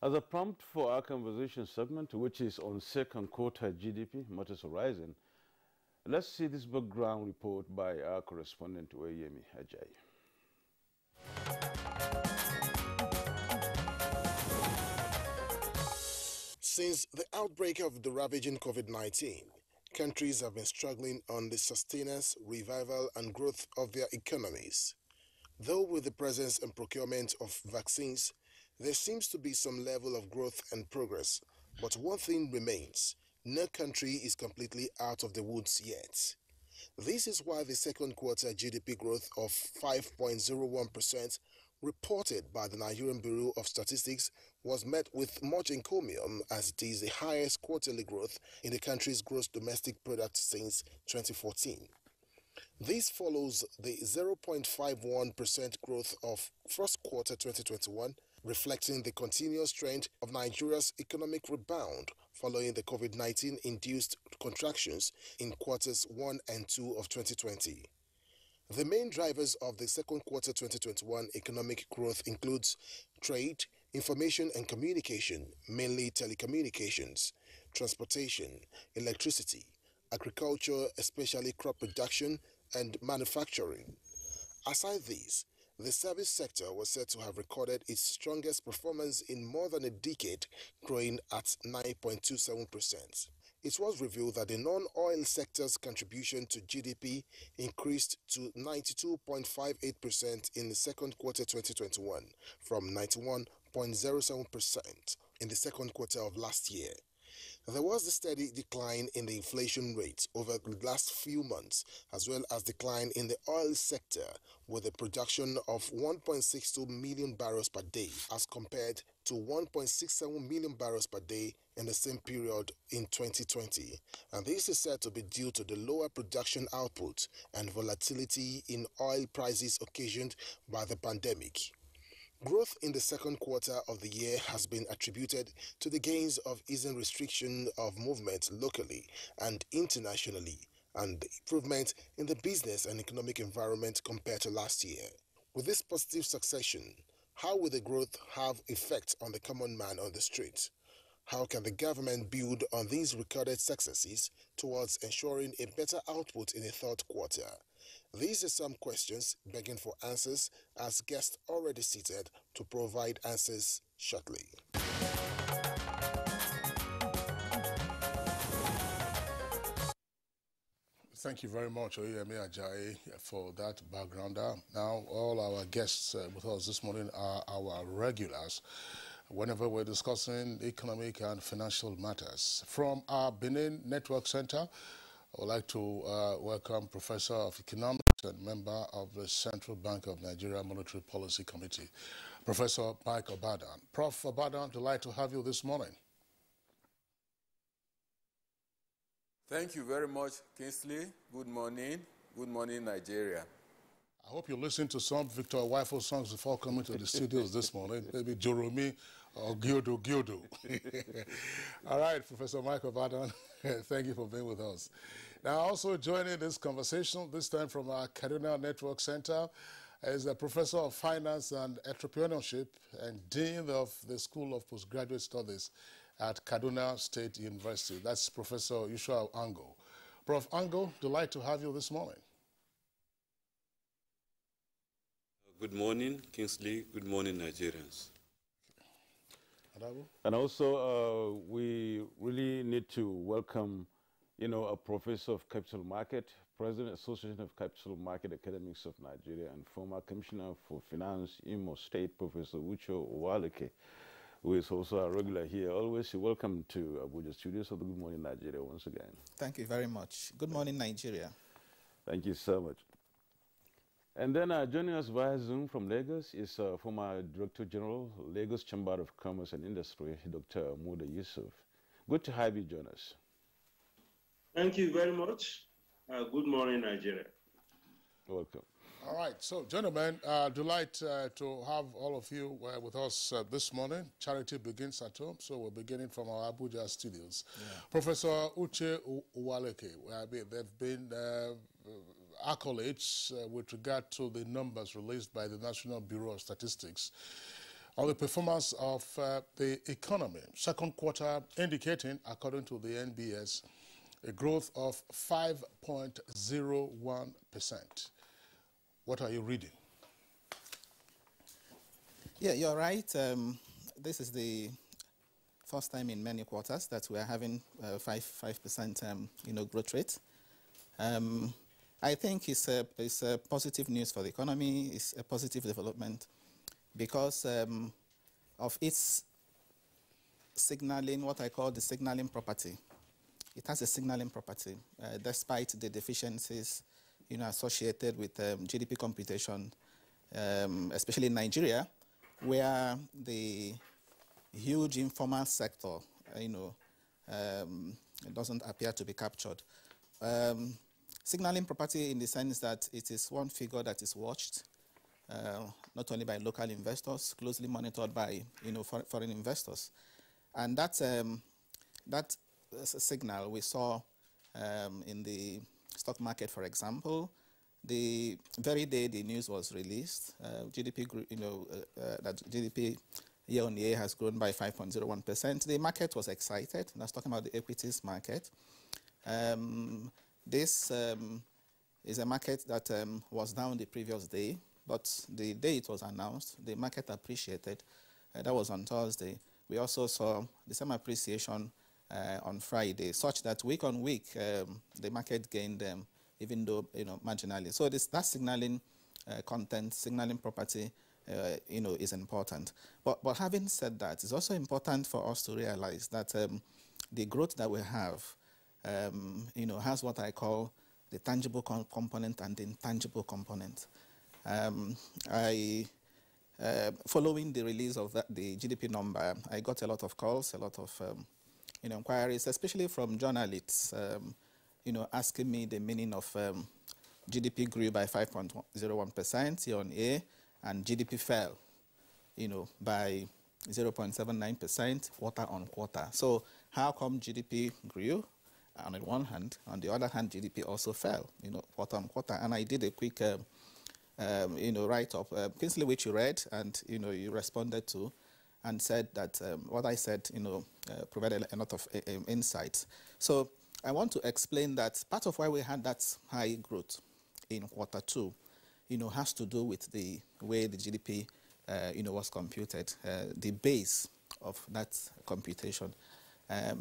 As a prompt for our conversation segment, which is on second quarter GDP matters horizon, let's see this background report by our correspondent, Oyemi Ajayi. Since the outbreak of the ravaging COVID-19, countries have been struggling on the sustenance, revival, and growth of their economies. Though with the presence and procurement of vaccines, there seems to be some level of growth and progress, but one thing remains: no country is completely out of the woods yet. This is why the second quarter GDP growth of 5.01% reported by the Nigerian Bureau of Statistics was met with much encomium, as it is the highest quarterly growth in the country's gross domestic product since 2014. This follows the 0.51% growth of first quarter 2021, reflecting the continuous trend of Nigeria's economic rebound following the COVID-19 induced contractions in quarters 1 and 2 of 2020. The main drivers of the second quarter 2021 economic growth includes trade, information and communication, mainly telecommunications, transportation, electricity, agriculture, especially crop production, and manufacturing. Aside these, the service sector was said to have recorded its strongest performance in more than a decade, growing at 9.27%. It was revealed that the non-oil sector's contribution to GDP increased to 92.58% in the second quarter 2021 from 91.07% in the second quarter of last year. There was a steady decline in the inflation rate over the last few months, as well as decline in the oil sector, with a production of 1.62 million barrels per day as compared to 1.67 million barrels per day in the same period in 2020. And this is said to be due to the lower production output and volatility in oil prices occasioned by the pandemic. Growth in the second quarter of the year has been attributed to the gains of easing restriction of movement locally and internationally, and the improvement in the business and economic environment compared to last year. With this positive succession, how will the growth have effect on the common man on the street? How can the government build on these recorded successes towards ensuring a better output in the third quarter? These are some questions begging for answers, as guests already seated to provide answers shortly. Thank you very much, Oyemi Ajayi, for that backgrounder. Now, all our guests with us this morning are our regulars whenever we're discussing economic and financial matters. From our Benin Network Center, I would like to welcome Professor of Economics and member of the Central Bank of Nigeria Monetary Policy Committee, Professor Mike Obadan. Prof. Obadan, delighted to have you this morning. Thank you very much, Kingsley. Good morning. Good morning, Nigeria. I hope you listened to some Victor Wifo songs before coming to the studios this morning. Maybe Joromi or Gyodo Gyodo. All right, Professor Mike Obadan, thank you for being with us. Now, also joining this conversation, this time from our Kaduna Network Center, is the Professor of Finance and Entrepreneurship and Dean of the School of Postgraduate Studies at Kaduna State University. That's Professor Yushua Ango. Prof. Ango, delighted to have you this morning. Good morning, Kingsley. Good morning, Nigerians. And also, we really need to welcome, a professor of capital market, President Association of Capital Market Academics of Nigeria, and former Commissioner for Finance, Imo State, Professor Uche Owaleke, who is also a regular here. Always welcome to Abuja Studios of the Good Morning Nigeria once again. Thank you very much. Good morning, Nigeria. Thank you so much. And then joining us via Zoom from Lagos is former Director General, Lagos Chamber of Commerce and Industry, Dr. Muda Yusuf. Good to have you join us. Thank you very much. Good morning, Nigeria. Welcome. All right, so gentlemen, delighted to have all of you with us this morning. Charity begins at home, so we're beginning from our Abuja studios. Yeah. Professor Uche Owaleke, there have been accolades with regard to the numbers released by the National Bureau of Statistics on the performance of the economy. Second quarter indicating, according to the NBS, a growth of 5.01%. What are you reading? Yeah, you're right. This is the first time in many quarters that we are having 5% growth rate. I think it's a positive news for the economy. It's a positive development because of its signaling, what I call the signaling property. It has a signaling property, despite the deficiencies, associated with GDP computation, especially in Nigeria, where the huge informal sector, doesn't appear to be captured. Signaling property in the sense that it is one figure that is watched, not only by local investors, closely monitored by foreign investors, and that signal we saw in the stock market, for example. The very day the news was released, GDP grew, that GDP year on year has grown by 5.01%. The market was excited. That's talking about the equities market. This is a market that was down the previous day, but the day it was announced, the market appreciated. That was on Thursday. We also saw the same appreciation on Friday, such that week on week, the market gained even though marginally. So that signaling content, signaling property, is important. But having said that, it's also important for us to realize that the growth that we have, has what I call the tangible component and the intangible component. Following the release of the GDP number, I got a lot of calls, a lot of inquiries, especially from journalists, asking me the meaning of GDP grew by 5.01% year on year, and GDP fell, by 0.79% quarter on quarter. So how come GDP grew on the one hand, on the other hand, GDP also fell, quarter on quarter? And I did a quick, write-up, Kingsley, which you read, and, you responded to, and said that what I said, provided a lot of insights. So I want to explain that part of why we had that high growth in quarter two, has to do with the way the GDP, was computed, the base of that computation.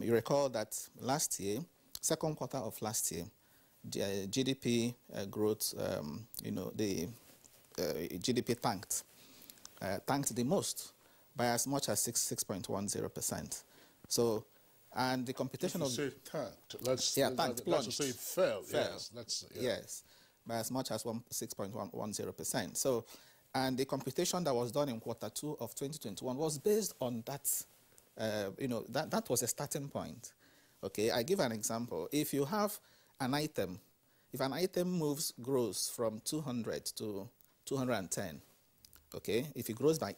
You recall that last year, second quarter of last year, GDP growth, the GDP tanked the most by as much as 6.10%. So, and the computation of say tanked. Let's plunged. say it fell. Yes, yes, by as much as 6.10%. So, and the computation that was done in quarter two of 2021 was based on that. That was a starting point. Okay, I give an example. If you have an item, if an item grows from 200 to 210, okay, if it grows by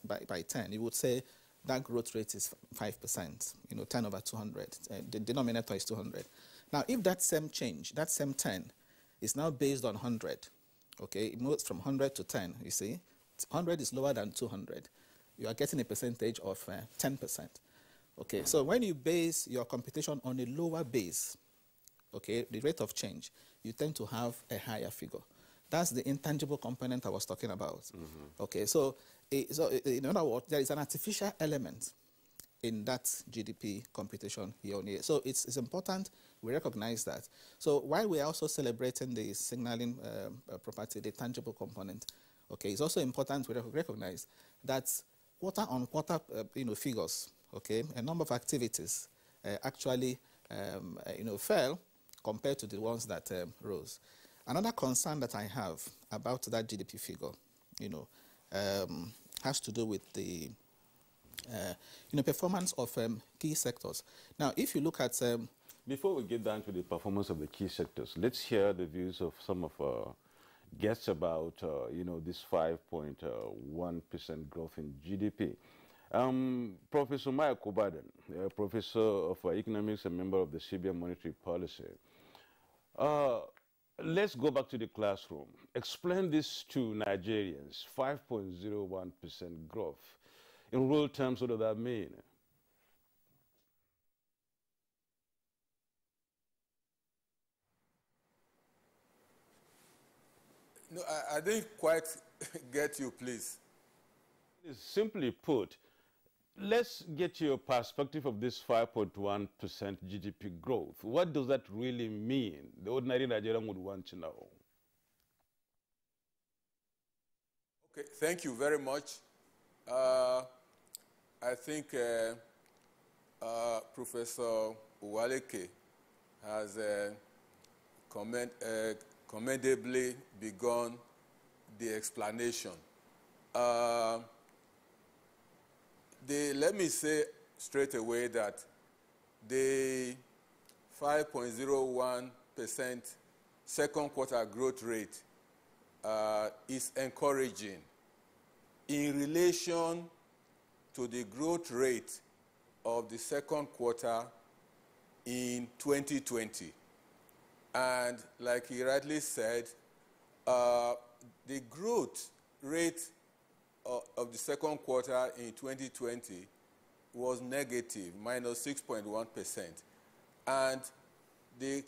10, you would say that growth rate is 5%, 10 over 200. The denominator is 200. Now, if that same change, that same 10, is now based on 100, okay, it moves from 100 to 10, you see. 100 is lower than 200. You are getting a percentage of 10%. Okay, so when you base your computation on a lower base, okay, the rate of change, you tend to have a higher figure. That's the intangible component I was talking about. Mm-hmm. Okay, so in other words, there is an artificial element in that GDP computation year on year. So it's important we recognize that. So while we are also celebrating the signaling property, the tangible component, okay, it's also important we recognize that quarter on quarter, figures, okay, a number of activities actually, fell compared to the ones that rose. Another concern that I have about that GDP figure, has to do with the, performance of key sectors. Now, if you look at... Before we get down to the performance of the key sectors, let's hear the views of some of our guests about, this 5.1% growth in GDP. Professor Mike Obadan, professor of economics and member of the CBN Monetary Policy. Let's go back to the classroom. Explain this to Nigerians, 5.01% growth. In real terms, what does that mean? No, I didn't quite get you, please. Simply put, let's get your perspective of this 5.1% GDP growth. What does that really mean? The ordinary Nigerian would want to know. Okay, thank you very much. I think Professor Uwaleke has commendably begun the explanation. Let me say straight away that the 5.01% second quarter growth rate is encouraging in relation to the growth rate of the second quarter in 2020. And like he rightly said, the growth rate of the second quarter in 2020 was negative, minus 6.1%. And the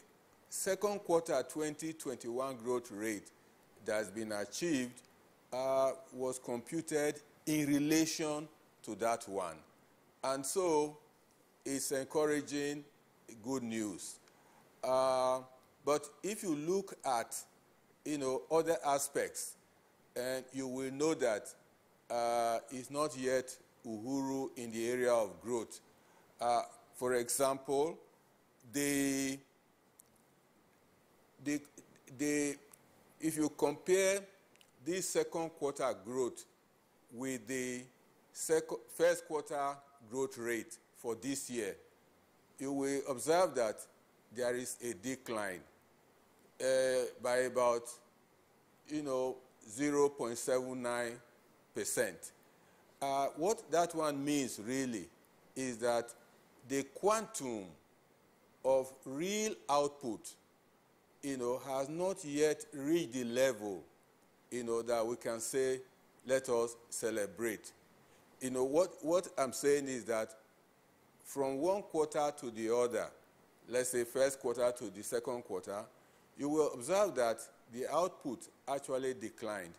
second quarter 2021 growth rate that has been achieved was computed in relation to that one. And so it's encouraging, good news. But if you look at, other aspects, and you will know that it's not yet uhuru in the area of growth. For example, if you compare this second quarter growth with the first quarter growth rate for this year, you will observe that there is a decline by about, 0.79%. What that one means really is that the quantum of real output, has not yet reached the level, that we can say, let us celebrate. What I'm saying is that from one quarter to the other, let's say first quarter to the second quarter, you will observe that the output actually declined.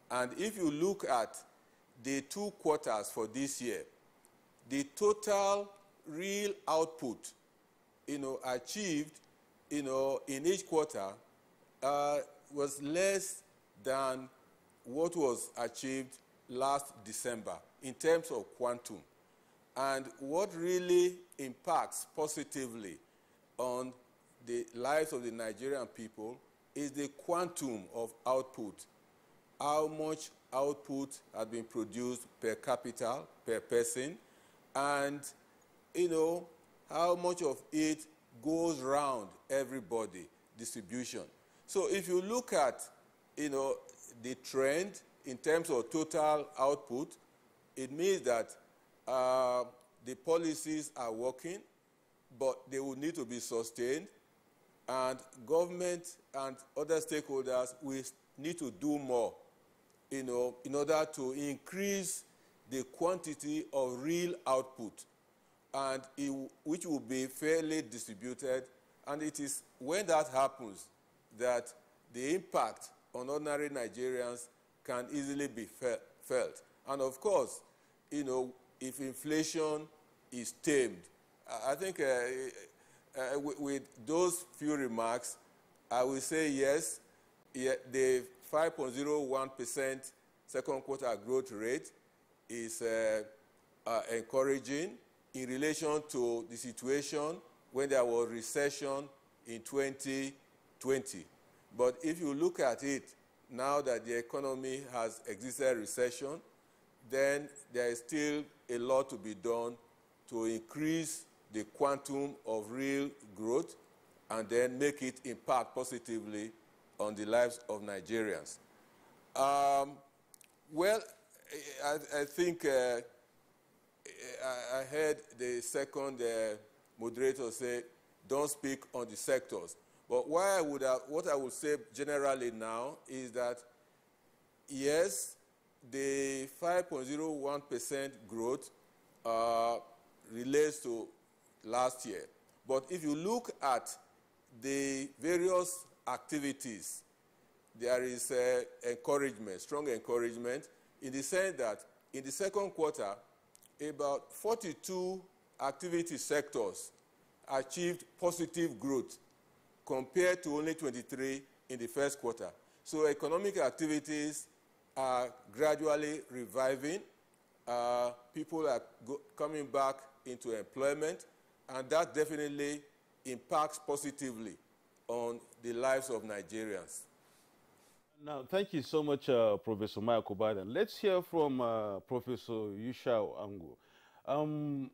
And if you look at the 2 quarters for this year, the total real output, achieved, in each quarter was less than what was achieved last December in terms of quantum. And what really impacts positively on the lives of the Nigerian people is the quantum of output. How much output has been produced per capita, per person, and, how much of it goes round everybody, distribution. So if you look at, the trend in terms of total output, it means that the policies are working, but they will need to be sustained, and government and other stakeholders will need to do more, in order to increase the quantity of real output, and which will be fairly distributed. And it is when that happens that the impact on ordinary Nigerians can easily be felt. And of course, if inflation is tamed, I think with those few remarks, I will say yes, the 5.01% second quarter growth rate is encouraging in relation to the situation when there was recession in 2020. But if you look at it now that the economy has exited recession, then there is still a lot to be done to increase the quantum of real growth and then make it impact positively on the lives of Nigerians. Well, I think I heard the second moderator say, don't speak on the sectors. But what I would say generally now is that, yes, the 5.01% growth relates to last year. But if you look at the various activities, there is encouragement, strong encouragement, in the sense that in the second quarter, about 42 activity sectors achieved positive growth compared to only 23 in the first quarter. So economic activities are gradually reviving. People are coming back into employment, and that definitely impacts positively on the lives of Nigerians. Now, thank you so much, Professor Michael Biden. Let's hear from Professor Yushao Angu.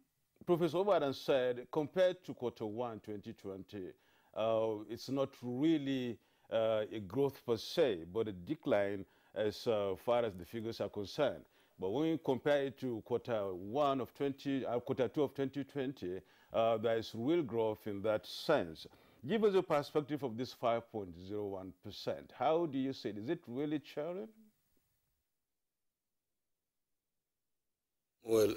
Professor Obadan said, compared to Q1 2020, it's not really a growth per se, but a decline as far as the figures are concerned. But when we compare it to Q2 of 2020, there is real growth in that sense. Give us a perspective of this 5.01%. How do you see it? Is it really cheering? Well,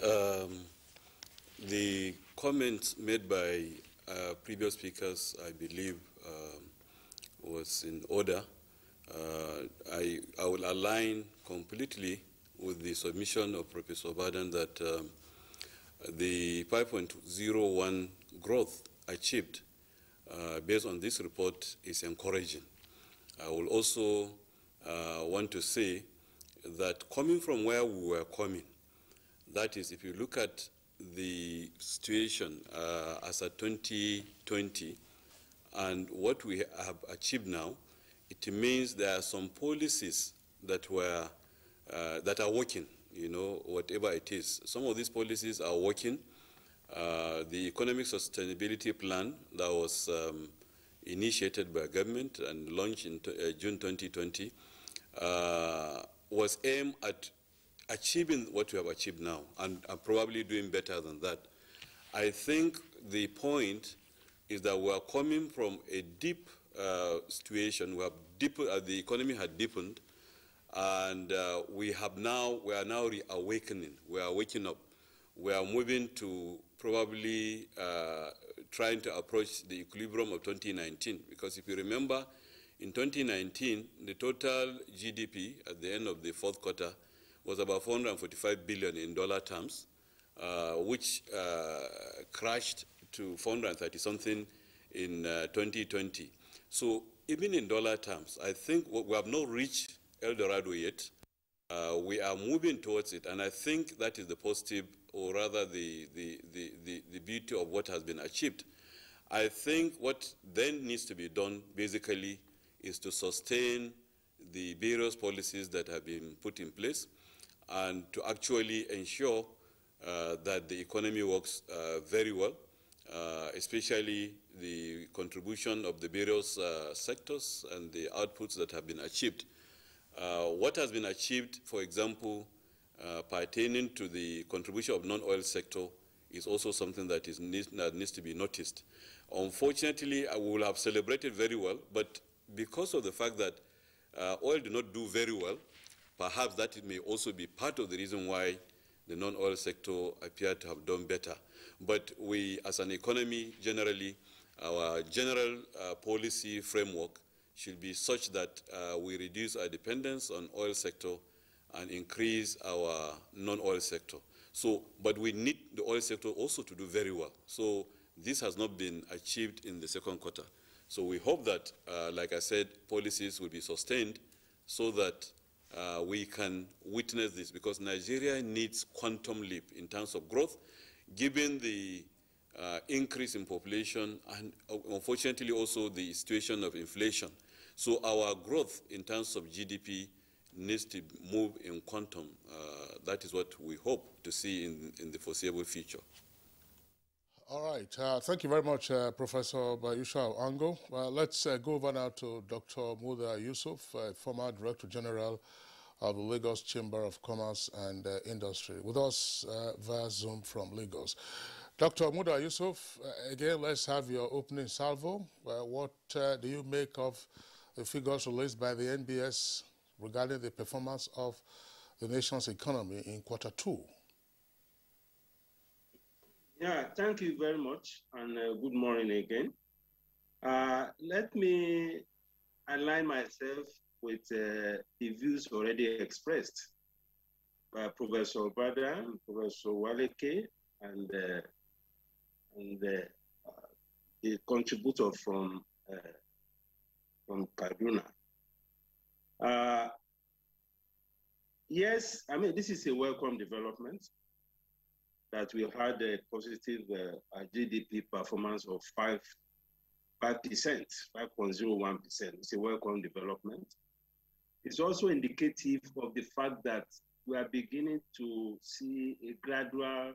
the comments made by previous speakers, I believe, was in order. I will align completely with the submission of Professor Baden that the 5.01 growth achieved based on this report is encouraging. I will also want to say that coming from where we were coming, that is, if you look at the situation as at 2020 and what we have achieved now, it means there are some policies that were that are working, you know, whatever it is. Some of these policies are working. The Economic Sustainability Plan that was initiated by government and launched in June 2020 was aimed at achieving what we have achieved now and probably doing better than that. I think the point is that we are coming from a deep situation. We have the economy had deepened, and we are now reawakening. We are waking up. We are moving to probably trying to approach the equilibrium of 2019. Because if you remember, in 2019, the total GDP at the end of the fourth quarter was about $445 billion in dollar terms, which crashed to 430-something in 2020. So even in dollar terms, I think we have not reached El Dorado yet. We are moving towards it, and I think that is the positive, or rather the beauty of what has been achieved. I think what then needs to be done, basically, is to sustain the various policies that have been put in place and to actually ensure that the economy works very well, especially the contribution of the various sectors and the outputs that have been achieved. What has been achieved, for example, pertaining to the contribution of non-oil sector is also something that needs to be noticed. Unfortunately, we will have celebrated very well, but because of the fact that oil did not do very well, perhaps that may also be part of the reason why the non-oil sector appear to have done better. But we, as an economy, generally, our general policy framework should be such that we reduce our dependence on oil sector and increase our non-oil sector. So, but we need the oil sector also to do very well. So this has not been achieved in the second quarter. So we hope that, like I said, policies will be sustained so that we can witness this, because Nigeria needs quantum leap in terms of growth, given the increase in population and unfortunately also the situation of inflation. So our growth in terms of GDP needs to move in quantum. That is what we hope to see in the foreseeable future. All right. Thank you very much, Professor Bayusha Ango. Let's go over now to Dr. Muda Yusuf, former Director General of the Lagos Chamber of Commerce and Industry, with us via Zoom from Lagos. Dr. Muda Yusuf, again, let's have your opening salvo. What do you make of the figures released by the NBS regarding the performance of the nation's economy in Q2? Yeah, thank you very much, and good morning again. Let me align myself with the views already expressed by Professor Bada, Professor Waleke, and the contributor from Kaduna. Yes, I mean, this is a welcome development that we had a positive GDP performance of 5%, 5.01%. It's a welcome development. It's also indicative of the fact that we are beginning to see a gradual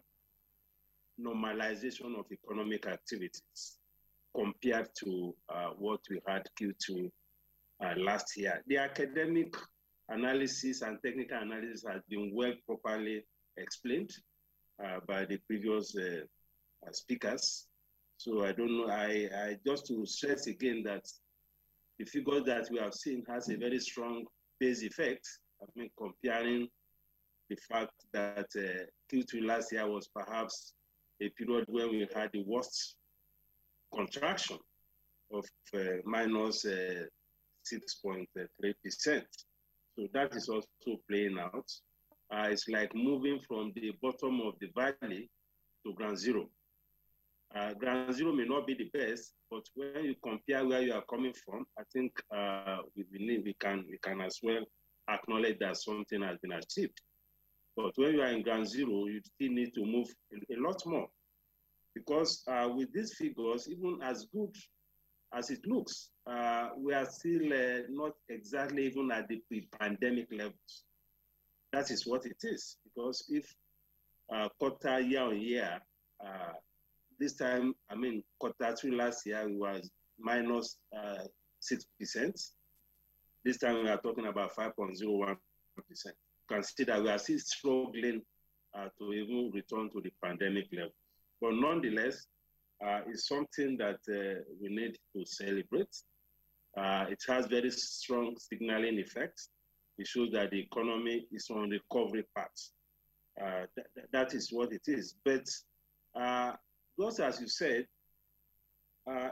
normalization of economic activities compared to what we had Q2 last year. The academic analysis and technical analysis has been well properly explained by the previous speakers. So I don't know, I just to stress again that the figure that we have seen has a very strong base effect. I mean, comparing the fact that Q2 last year was perhaps a period where we had the worst contraction of minus 6.3%. So that is also playing out. It's like moving from the bottom of the valley to ground zero. Ground zero may not be the best, but when you compare where you are coming from, I think we can as well acknowledge that something has been achieved. But when you are in ground zero, you still need to move a lot more, because with these figures, even as good as it looks, we are still not exactly even at the pre-pandemic levels. That is what it is, because if quarter year on year, this time, I mean, Q2 last year was minus 6%. This time we are talking about 5.01%. You can see that we are still struggling to even return to the pandemic level. But nonetheless, it's something that we need to celebrate. It has very strong signaling effects. It shows that the economy is on recovery path. That is what it is. But just as you said,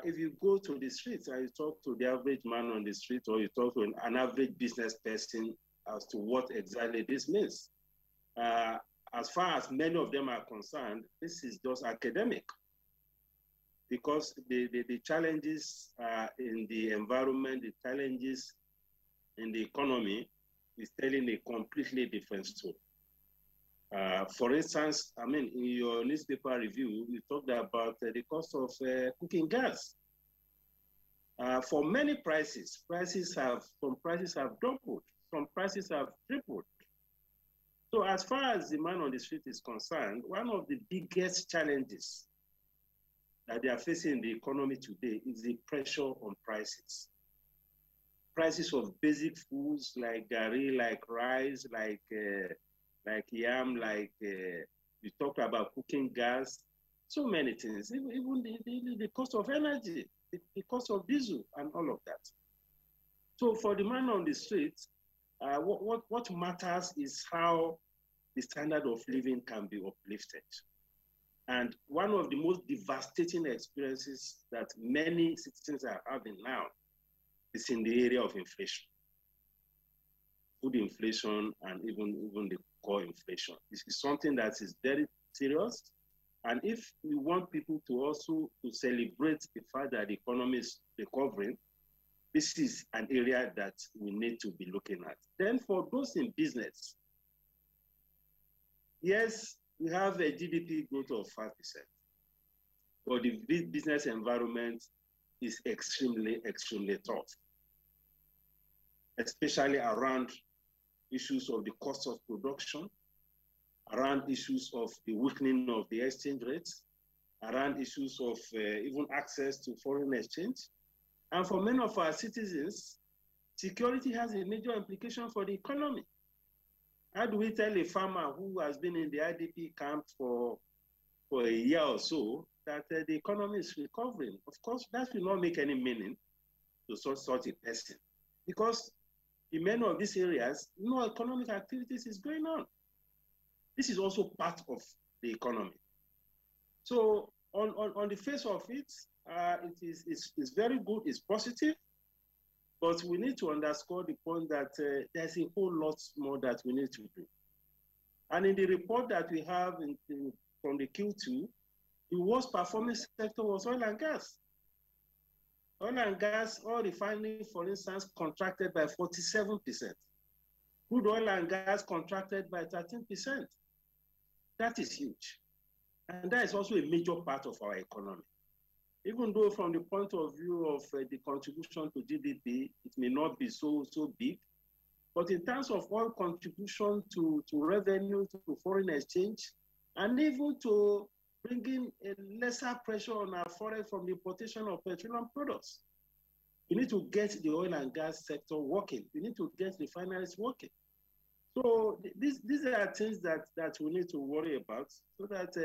if you go to the streets and you talk to the average man on the street, or you talk to an average business person as to what exactly this means, as far as many of them are concerned, this is just academic, because the challenges in the environment, the challenges in the economy is telling a completely different story. For instance, I mean, in your newspaper review, you talked about the cost of cooking gas. For many prices, some prices have doubled, some prices have tripled. So as far as the man on the street is concerned, one of the biggest challenges that they are facing in the economy today is the pressure on prices. Prices of basic foods like gari, like rice, like yam, like we talked about cooking gas, so many things, even the cost of energy, the cost of diesel and all of that. So for the man on the street, what matters is how the standard of living can be uplifted. And one of the most devastating experiences that many citizens are having now is in the area of inflation. Food inflation and even the core inflation. This is something that is very serious. And if we want people to also to celebrate the fact that the economy is recovering, this is an area that we need to be looking at. Then for those in business, yes, we have a GDP growth of 5%, but the business environment is extremely, extremely tough, especially around issues of the cost of production, around issues of the weakening of the exchange rates, around issues of even access to foreign exchange. And for many of our citizens, security has a major implication for the economy. How do we tell a farmer who has been in the IDP camp for a year or so that the economy is recovering? Of course, that will not make any meaning to such a person, because in many of these areas, no economic activities is going on. This is also part of the economy. So on the face of it, it's very good, it's positive, but we need to underscore the point that there's a whole lot more that we need to do. And in the report that we have from the Q2, the worst performing sector was oil and gas. Oil and gas, oil refining, for instance, contracted by 47%. Crude oil and gas contracted by 13%. That is huge. And that is also a major part of our economy. Even though from the point of view of the contribution to GDP, it may not be so big, but in terms of oil contribution to revenue, to foreign exchange, and even to bringing a lesser pressure on our foreign from the importation of petroleum products. We need to get the oil and gas sector working. We need to get refineries working. So these are things that we need to worry about, so that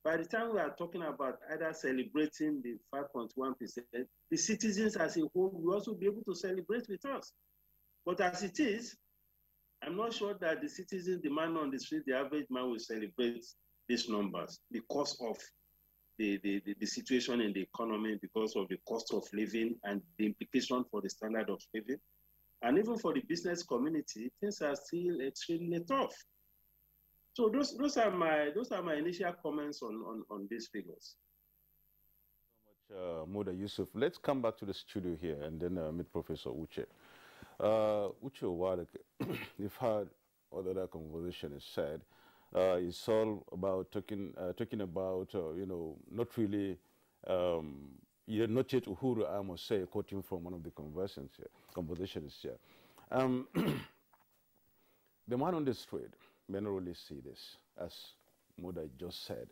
by the time we are talking about either celebrating the 5.1%, the citizens as a whole will also be able to celebrate with us. But as it is, I'm not sure that the citizens, the man on the street, the average man will celebrate these numbers because of the situation in the economy, because of the cost of living and the implication for the standard of living. And even for the business community, things are still extremely tough. So those are my initial comments on these figures. So much, Moda Yusuf. Let's come back to the studio here and then meet Professor Uche. Uche, you've heard what the other conversation is said. It's all about talking about not really you're not yet Uhuru, I must say, quoting from one of the conversations here. The man on the street may not really see this, as Moda just said.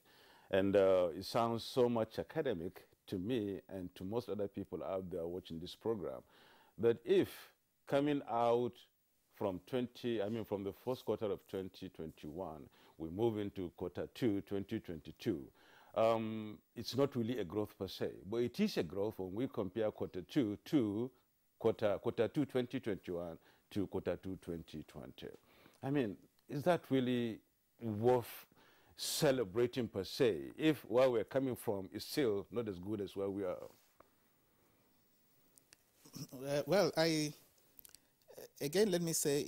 And it sounds so much academic to me and to most other people out there watching this program, that if coming out from the first quarter of 2021, we move into quarter 2, 2022, it's not really a growth per se, but it is a growth when we compare quarter 2 to quarter 2 2021 to quarter 2 2020. I mean, is that really worth celebrating per se, if where we're coming from is still not as good as where we are? Well, again, let me say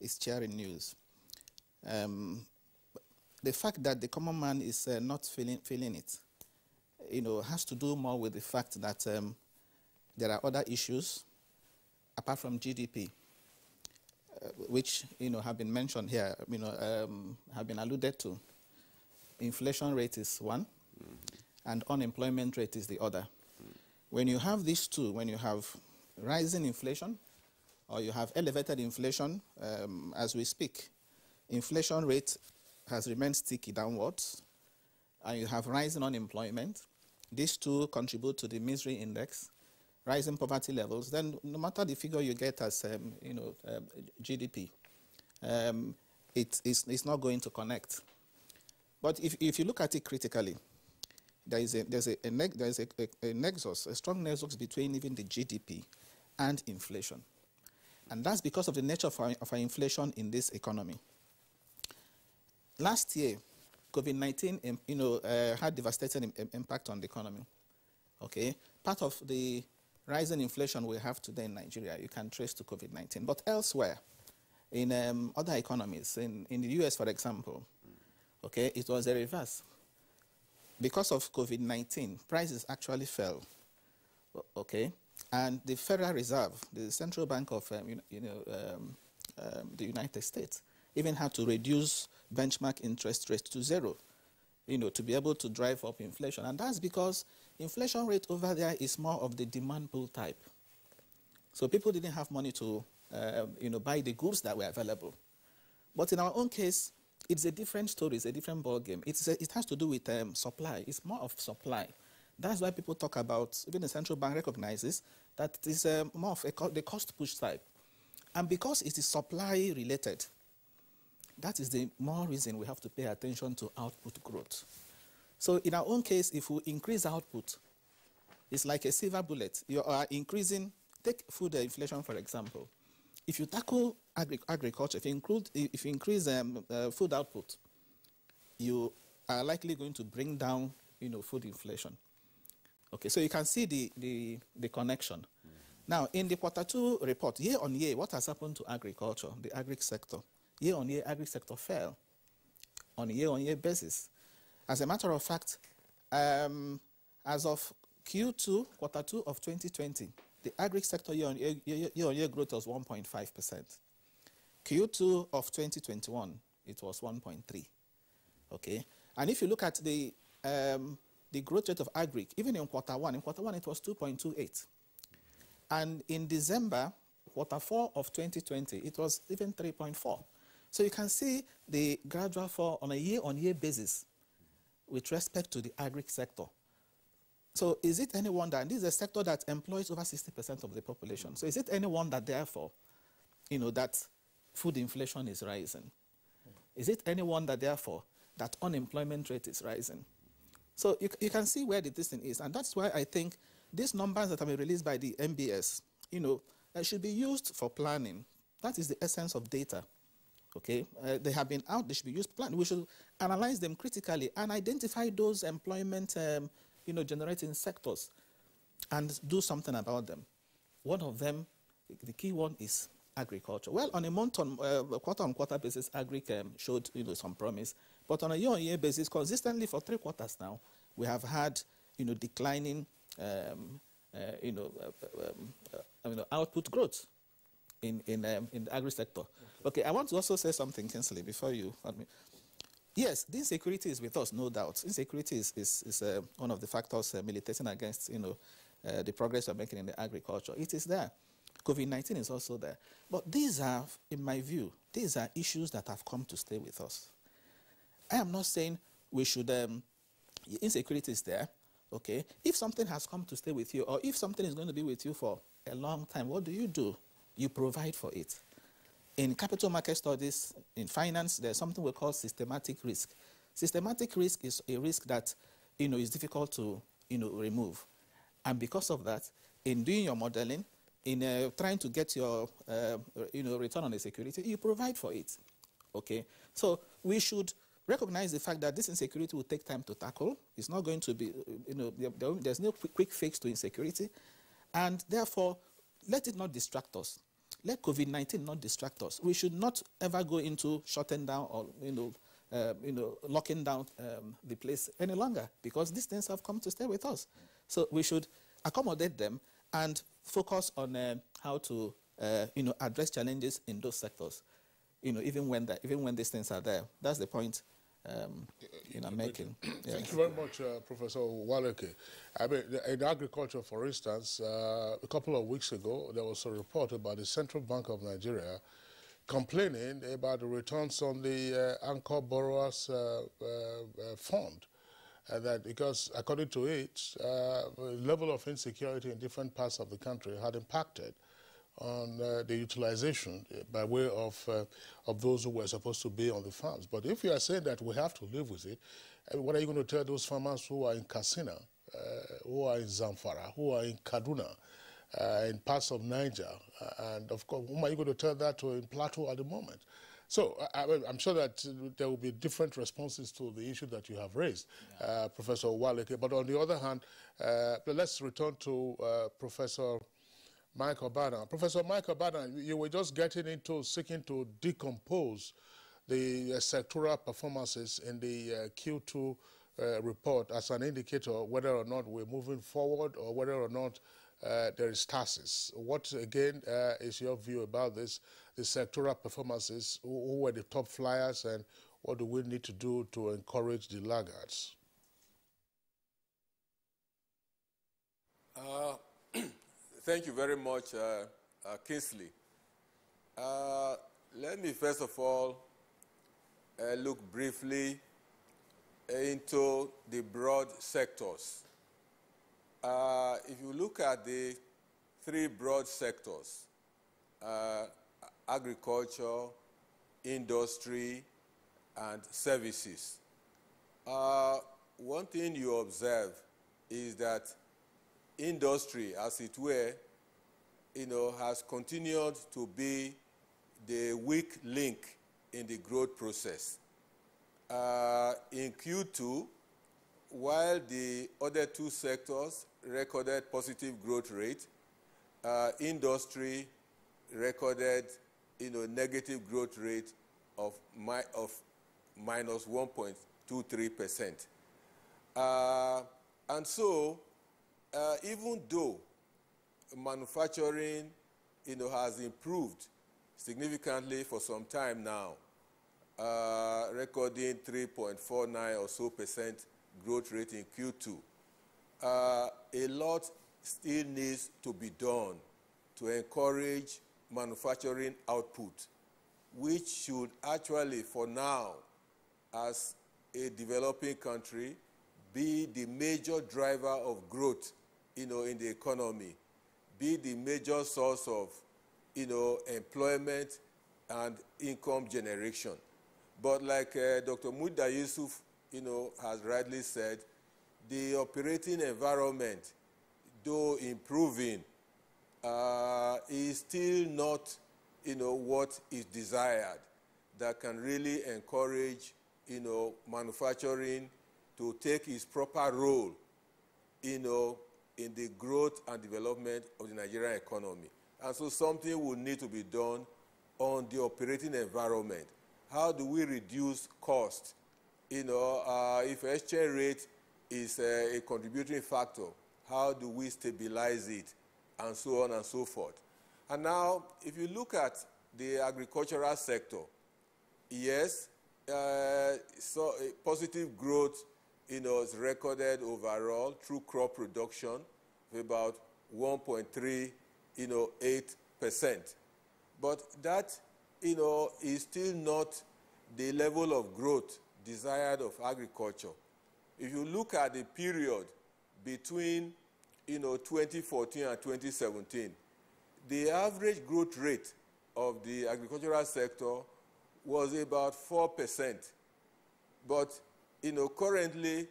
it's cheering news. The fact that the common man is not feeling it, has to do more with the fact that there are other issues apart from GDP, which have been mentioned here, have been alluded to. Inflation rate is one, and unemployment rate is the other. When you have these two, when you have rising inflation, or you have elevated inflation, as we speak, inflation rate has remained sticky downwards, and you have rising unemployment. These two contribute to the misery index, rising poverty levels. Then, no matter the figure you get as GDP, it's not going to connect. But if you look at it critically, there's a nexus, a strong nexus between even the GDP and inflation, and that's because of the nature of our inflation in this economy. Last year, COVID-19, had devastating impact on the economy. Okay, part of the rising inflation we have today in Nigeria, you can trace to COVID-19. But elsewhere, in other economies, in the US, for example, okay, it was a reverse. Because of COVID-19, prices actually fell. Okay, and the Federal Reserve, the central bank of the United States, even had to reduce benchmark interest rates to zero, to be able to drive up inflation. And that's because inflation rate over there is more of the demand pull type. So people didn't have money to, buy the goods that were available. But in our own case, it's a different story, it's a different ballgame. It has to do with supply. It's more of supply. That's why people talk about, even the central bank recognizes that it is more of the cost push type. And because it is supply related, that is the more reason we have to pay attention to output growth. So in our own case, if we increase output, it's like a silver bullet. You are increasing take food inflation, for example. If you tackle agriculture, if you increase food output, you are likely going to bring down, food inflation. Okay, so you can see the connection. Now, in the Q2 report, year on year, what has happened to agriculture, the agri sector? Year on year, agri sector fell on a year-on-year basis. As a matter of fact, as of Q2, Q2 of 2020, the agri sector year-on-year growth was 1.5%. Q2 of 2021, it was 1.3. Okay, and if you look at the growth rate of agri, even in Q1 it was 2.28. And in December, Q4 of 2020, it was even 3.4. So you can see the gradual fall on a year-on-year basis with respect to the agri sector. So is it any wonder, and this is a sector that employs over 60% of the population, so is it any wonder, therefore, that food inflation is rising? Is it any wonder, therefore, that unemployment rate is rising? So you can see where the distance is, and that's why I think these numbers that have been released by the MBS, should be used for planning. That is the essence of data. Okay, they have been out, they should be used to plan. We should analyze them critically and identify those employment generating sectors and do something about them. One of them, the key one, is agriculture. Well, on a quarter-on-quarter basis, agri showed some promise, but on a year-on-year basis, consistently for 3 quarters now, we have had declining output growth in the agri sector. Okay, I want to also say something, Kinsley, before you. Yes, the insecurity is with us, no doubt. Insecurity is one of the factors militating against the progress we're making in the agriculture. It is there. COVID-19 is also there. But these are, in my view, these are issues that have come to stay with us. I am not saying we should, insecurity is there, okay? If something has come to stay with you, or if something is going to be with you for a long time, what do? You provide for it. In capital market studies, in finance, there's something we call systematic risk. Systematic risk is a risk that is difficult to remove. And because of that, in doing your modeling, in trying to get your return on the security, you provide for it. Okay? So we should recognize the fact that this insecurity will take time to tackle. It's not going to be, there's no quick fix to insecurity. And therefore, let it not distract us. Let COVID-19 not distract us. We should not ever go into shutting down or locking down the place any longer, because these things have come to stay with us. So we should accommodate them and focus on how to address challenges in those sectors. Even when these things are there. That's the point I'm making. Yes. Thank you very much, Professor Waleke. I mean, in agriculture, for instance, a couple of weeks ago, there was a report about the Central Bank of Nigeria complaining about the returns on the Anchor Borrowers Fund. That because, according to it, the level of insecurity in different parts of the country had impacted on the utilization by way of those who were supposed to be on the farms. But if you are saying that we have to live with it, what are you going to tell those farmers who are in Katsina, who are in Zamfara, who are in Kaduna, in parts of Niger, and of course, whom are you going to tell that to in Plateau at the moment? So I'm sure that there will be different responses to the issue that you have raised, Professor Waleke. But on the other hand, let's return to Professor Mike Obadan. Professor Mike Obadan, you were just getting into seeking to decompose the sectoral performances in the Q2 report as an indicator whether or not we're moving forward or whether or not there is stasis. What, again, is your view about this, the sectoral performances? Who were the top flyers, and what do we need to do to encourage the laggards? Thank you very much, Kinsley. Let me first of all look briefly into the broad sectors. If you look at the 3 broad sectors, agriculture, industry, and services, one thing you observe is that industry, as it were, has continued to be the weak link in the growth process. In Q2, while the other two sectors recorded positive growth rate, industry recorded negative growth rate of minus 1.23%. And so, even though manufacturing has improved significantly for some time now, recording 3.49 or so percent growth rate in Q2, a lot still needs to be done to encourage manufacturing output, which should actually, for now, as a developing country, be the major driver of growth, in the economy, be the major source of, employment and income generation. But like Dr. Muda Yusuf, has rightly said, the operating environment, though improving, is still not, what is desired that can really encourage, manufacturing to take its proper role, in the growth and development of the Nigerian economy. And so something will need to be done on the operating environment. How do we reduce cost? If exchange rate is a contributing factor, how do we stabilize it? And so on and so forth. And now, if you look at the agricultural sector, yes, so positive growth, is recorded overall through crop production of about 1.38%. But that, is still not the level of growth desired of agriculture. If you look at the period between, 2014 and 2017, the average growth rate of the agricultural sector was about 4%. But, currently,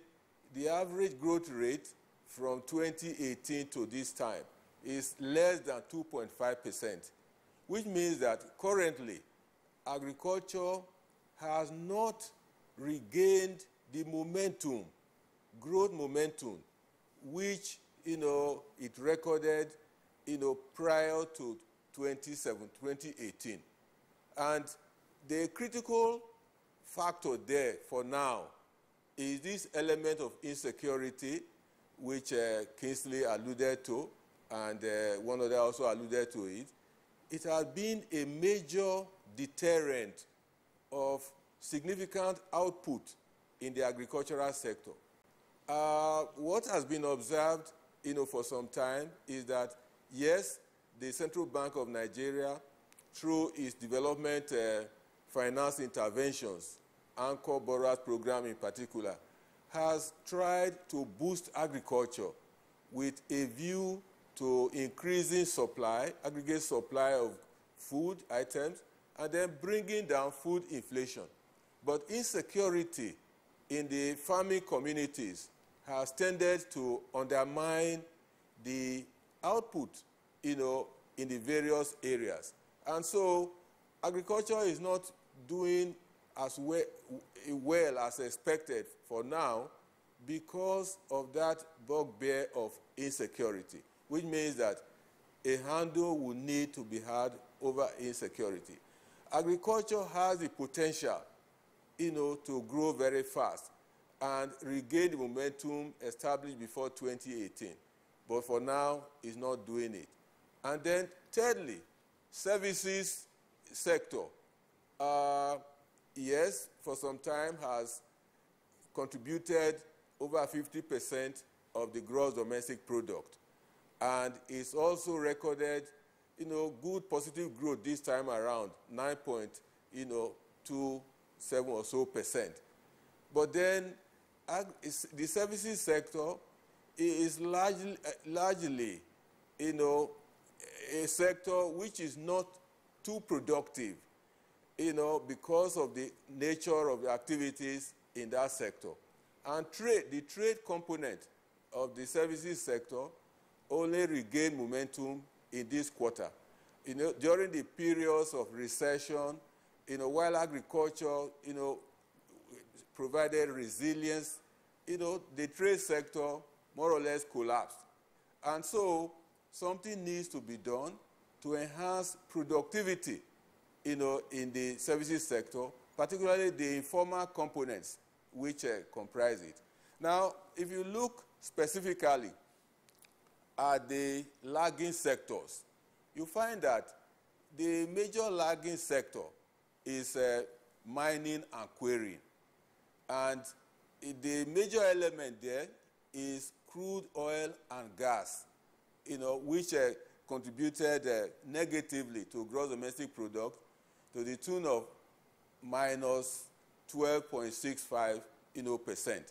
the average growth rate from 2018 to this time is less than 2.5%, which means that currently agriculture has not regained the momentum, growth momentum, which, it recorded, prior to 2018. And the critical factor there for now is this element of insecurity, which Kingsley alluded to, and one other also alluded to it. It has been a major deterrent of significant output in the agricultural sector. What has been observed, for some time is that, yes, the Central Bank of Nigeria, through its development finance interventions, Anchor Borrowers Program in particular, has tried to boost agriculture with a view to increasing supply, aggregate supply of food items, and then bringing down food inflation. But insecurity in the farming communities has tended to undermine the output, in the various areas. And so agriculture is not doing as well as expected for now because of that bugbear of insecurity, which means that a handle will need to be had over insecurity. Agriculture has the potential, to grow very fast and regain the momentum established before 2018. But for now, it's not doing it. And then, thirdly, services sector, yes, for some time has contributed over 50% of the gross domestic product. And it's also recorded, good positive growth this time around, 9.27 or so percent. But then the services sector is largely, a sector which is not too productive, because of the nature of the activities in that sector. And the trade component of the services sector only regained momentum in this quarter. During the periods of recession, while agriculture, provided resilience, the trade sector more or less collapsed. And so something needs to be done to enhance productivity, in the services sector, particularly the informal components which comprise it. Now, if you look specifically at the lagging sectors, you find that the major lagging sector is mining and quarrying. And the major element there is crude oil and gas, which contributed negatively to gross domestic product to the tune of minus 12.65%.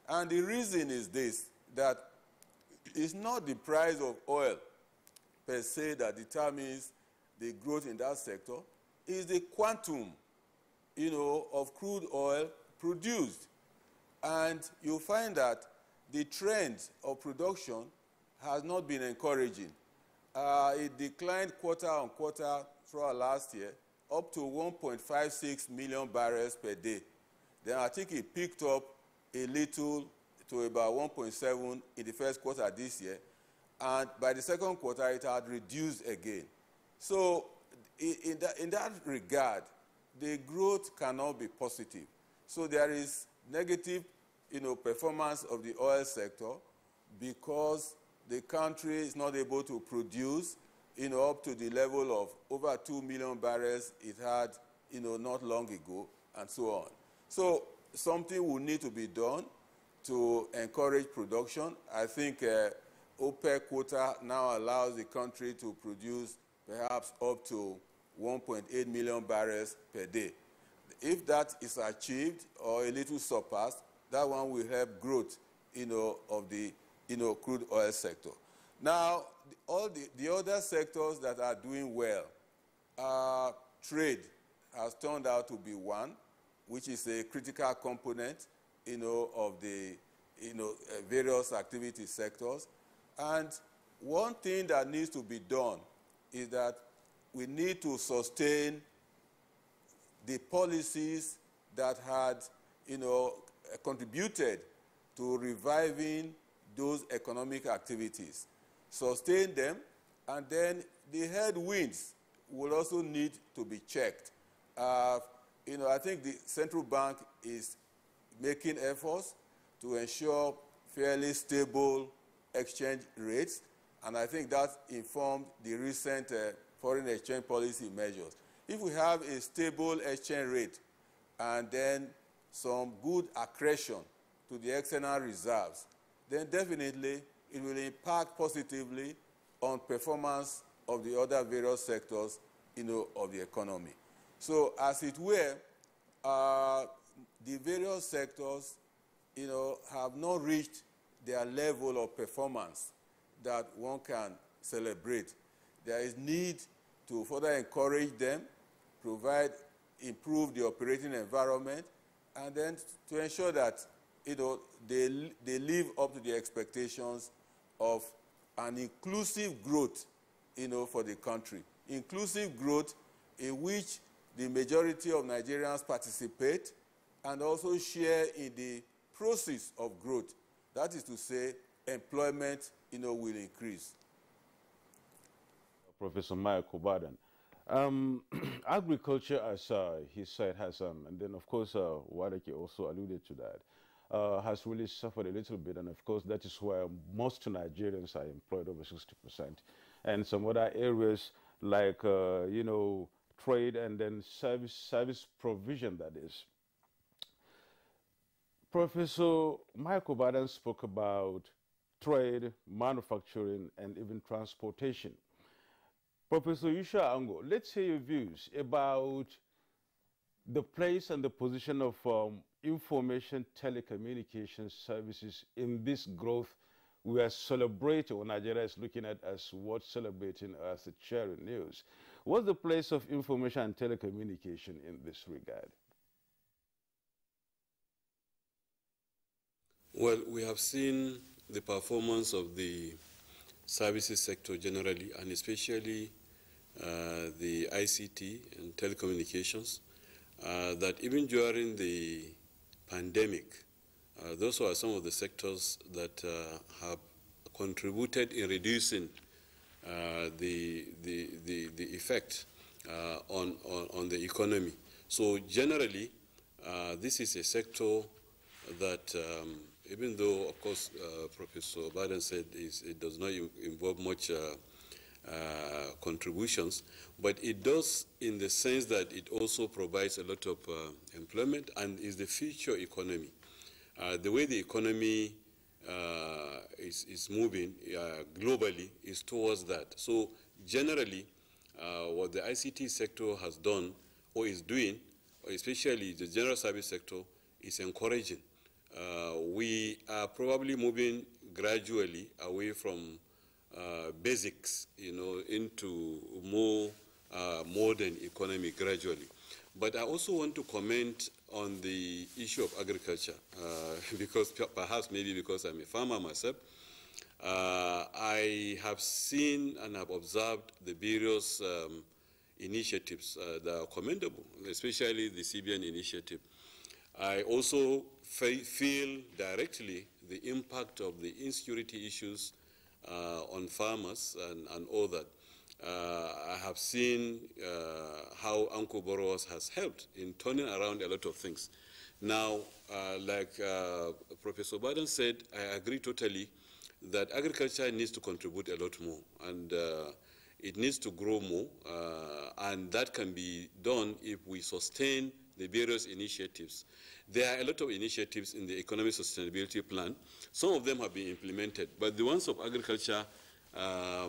And the reason is this, that it's not the price of oil per se that determines the growth in that sector, it's the quantum, of crude oil produced. And you'll find that the trend of production has not been encouraging. It declined quarter on quarter throughout last year, up to 1.56 million barrels per day. Then I think it picked up a little to about 1.7 in the first quarter this year. And by the second quarter, it had reduced again. So in that regard, the growth cannot be positive. So there is negative, performance of the oil sector because the country is not able to produce, up to the level of over 2 million barrels it had, not long ago, and so on. So something will need to be done to encourage production. I think OPEC quota now allows the country to produce perhaps up to 1.8 million barrels per day. If that is achieved or a little surpassed, that one will help growth, of the, crude oil sector. Now, all the other sectors that are doing well, trade has turned out to be one, which is a critical component, of the, various activity sectors. And one thing that needs to be done is that we need to sustain the policies that had, contributed to reviving those economic activities. Sustain them, and then the headwinds will also need to be checked. I think the central bank is making efforts to ensure fairly stable exchange rates, and I think that informed the recent foreign exchange policy measures. If we have a stable exchange rate and then some good accretion to the external reserves, then definitely it will impact positively on performance of the other various sectors, of the economy. So as it were, the various sectors, have not reached their level of performance that one can celebrate. There is need to further encourage them, improve the operating environment, and then to ensure that, they live up to the expectations of an inclusive growth, for the country. Inclusive growth in which the majority of Nigerians participate and also share in the process of growth. That is to say, employment, will increase. Professor Mike Obadan. Agriculture, as he said, has, and then of course, Wadeke also alluded to that, has really suffered a little bit, and of course that is why most Nigerians are employed, over 60%. And some other areas like, trade and then service provision, that is. Professor Mike Obadan spoke about trade, manufacturing, and even transportation. Professor Yusha Ango, let's hear your views about the place and the position of information telecommunication services in this growth we are celebrating, or Nigeria is looking at as what's celebrating as the sharing news. What's the place of information and telecommunication in this regard? Well, we have seen the performance of the services sector generally, and especially the ICT and telecommunications, that even during the pandemic, those are some of the sectors that have contributed in reducing the effect on the economy. So generally, this is a sector that, even though, of course, Professor Baden said it does not involve much contributions, but it does in the sense that it also provides a lot of employment and is the future economy. The way the economy is moving globally is towards that. So generally, what the ICT sector has done or is doing, especially the general service sector, is encouraging. We are probably moving gradually away from basics, into more modern economy gradually. But I also want to comment on the issue of agriculture, because perhaps maybe because I'm a farmer myself, I have seen and have observed the various initiatives that are commendable, especially the CBN initiative. I also feel directly the impact of the insecurity issues on farmers and all that. I have seen how Anko Borrowers has helped in turning around a lot of things. Now, like Professor Baden said, I agree totally that agriculture needs to contribute a lot more, and it needs to grow more, and that can be done if we sustain the various initiatives. There are a lot of initiatives in the Economic Sustainability Plan. Some of them have been implemented, but the ones of agriculture, I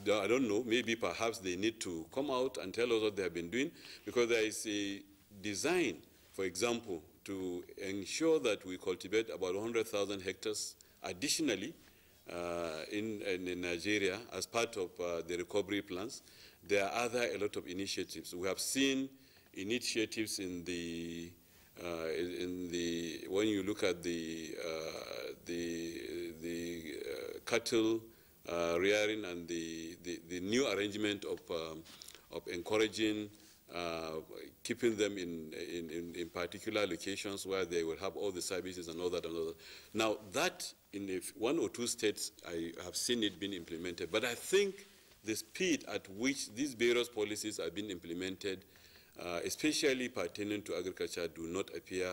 don't know, maybe perhaps they need to come out and tell us what they have been doing, because there is a design, for example, to ensure that we cultivate about 100,000 hectares additionally in Nigeria as part of the recovery plans. There are a lot of initiatives. We have seen initiatives in the when you look at the cattle rearing and the new arrangement of encouraging keeping them in particular locations where they will have all the services and all that and all that. Now that in one or two states I have seen it being implemented, but I think the speed at which these various policies are being implemented, especially pertaining to agriculture, do not appear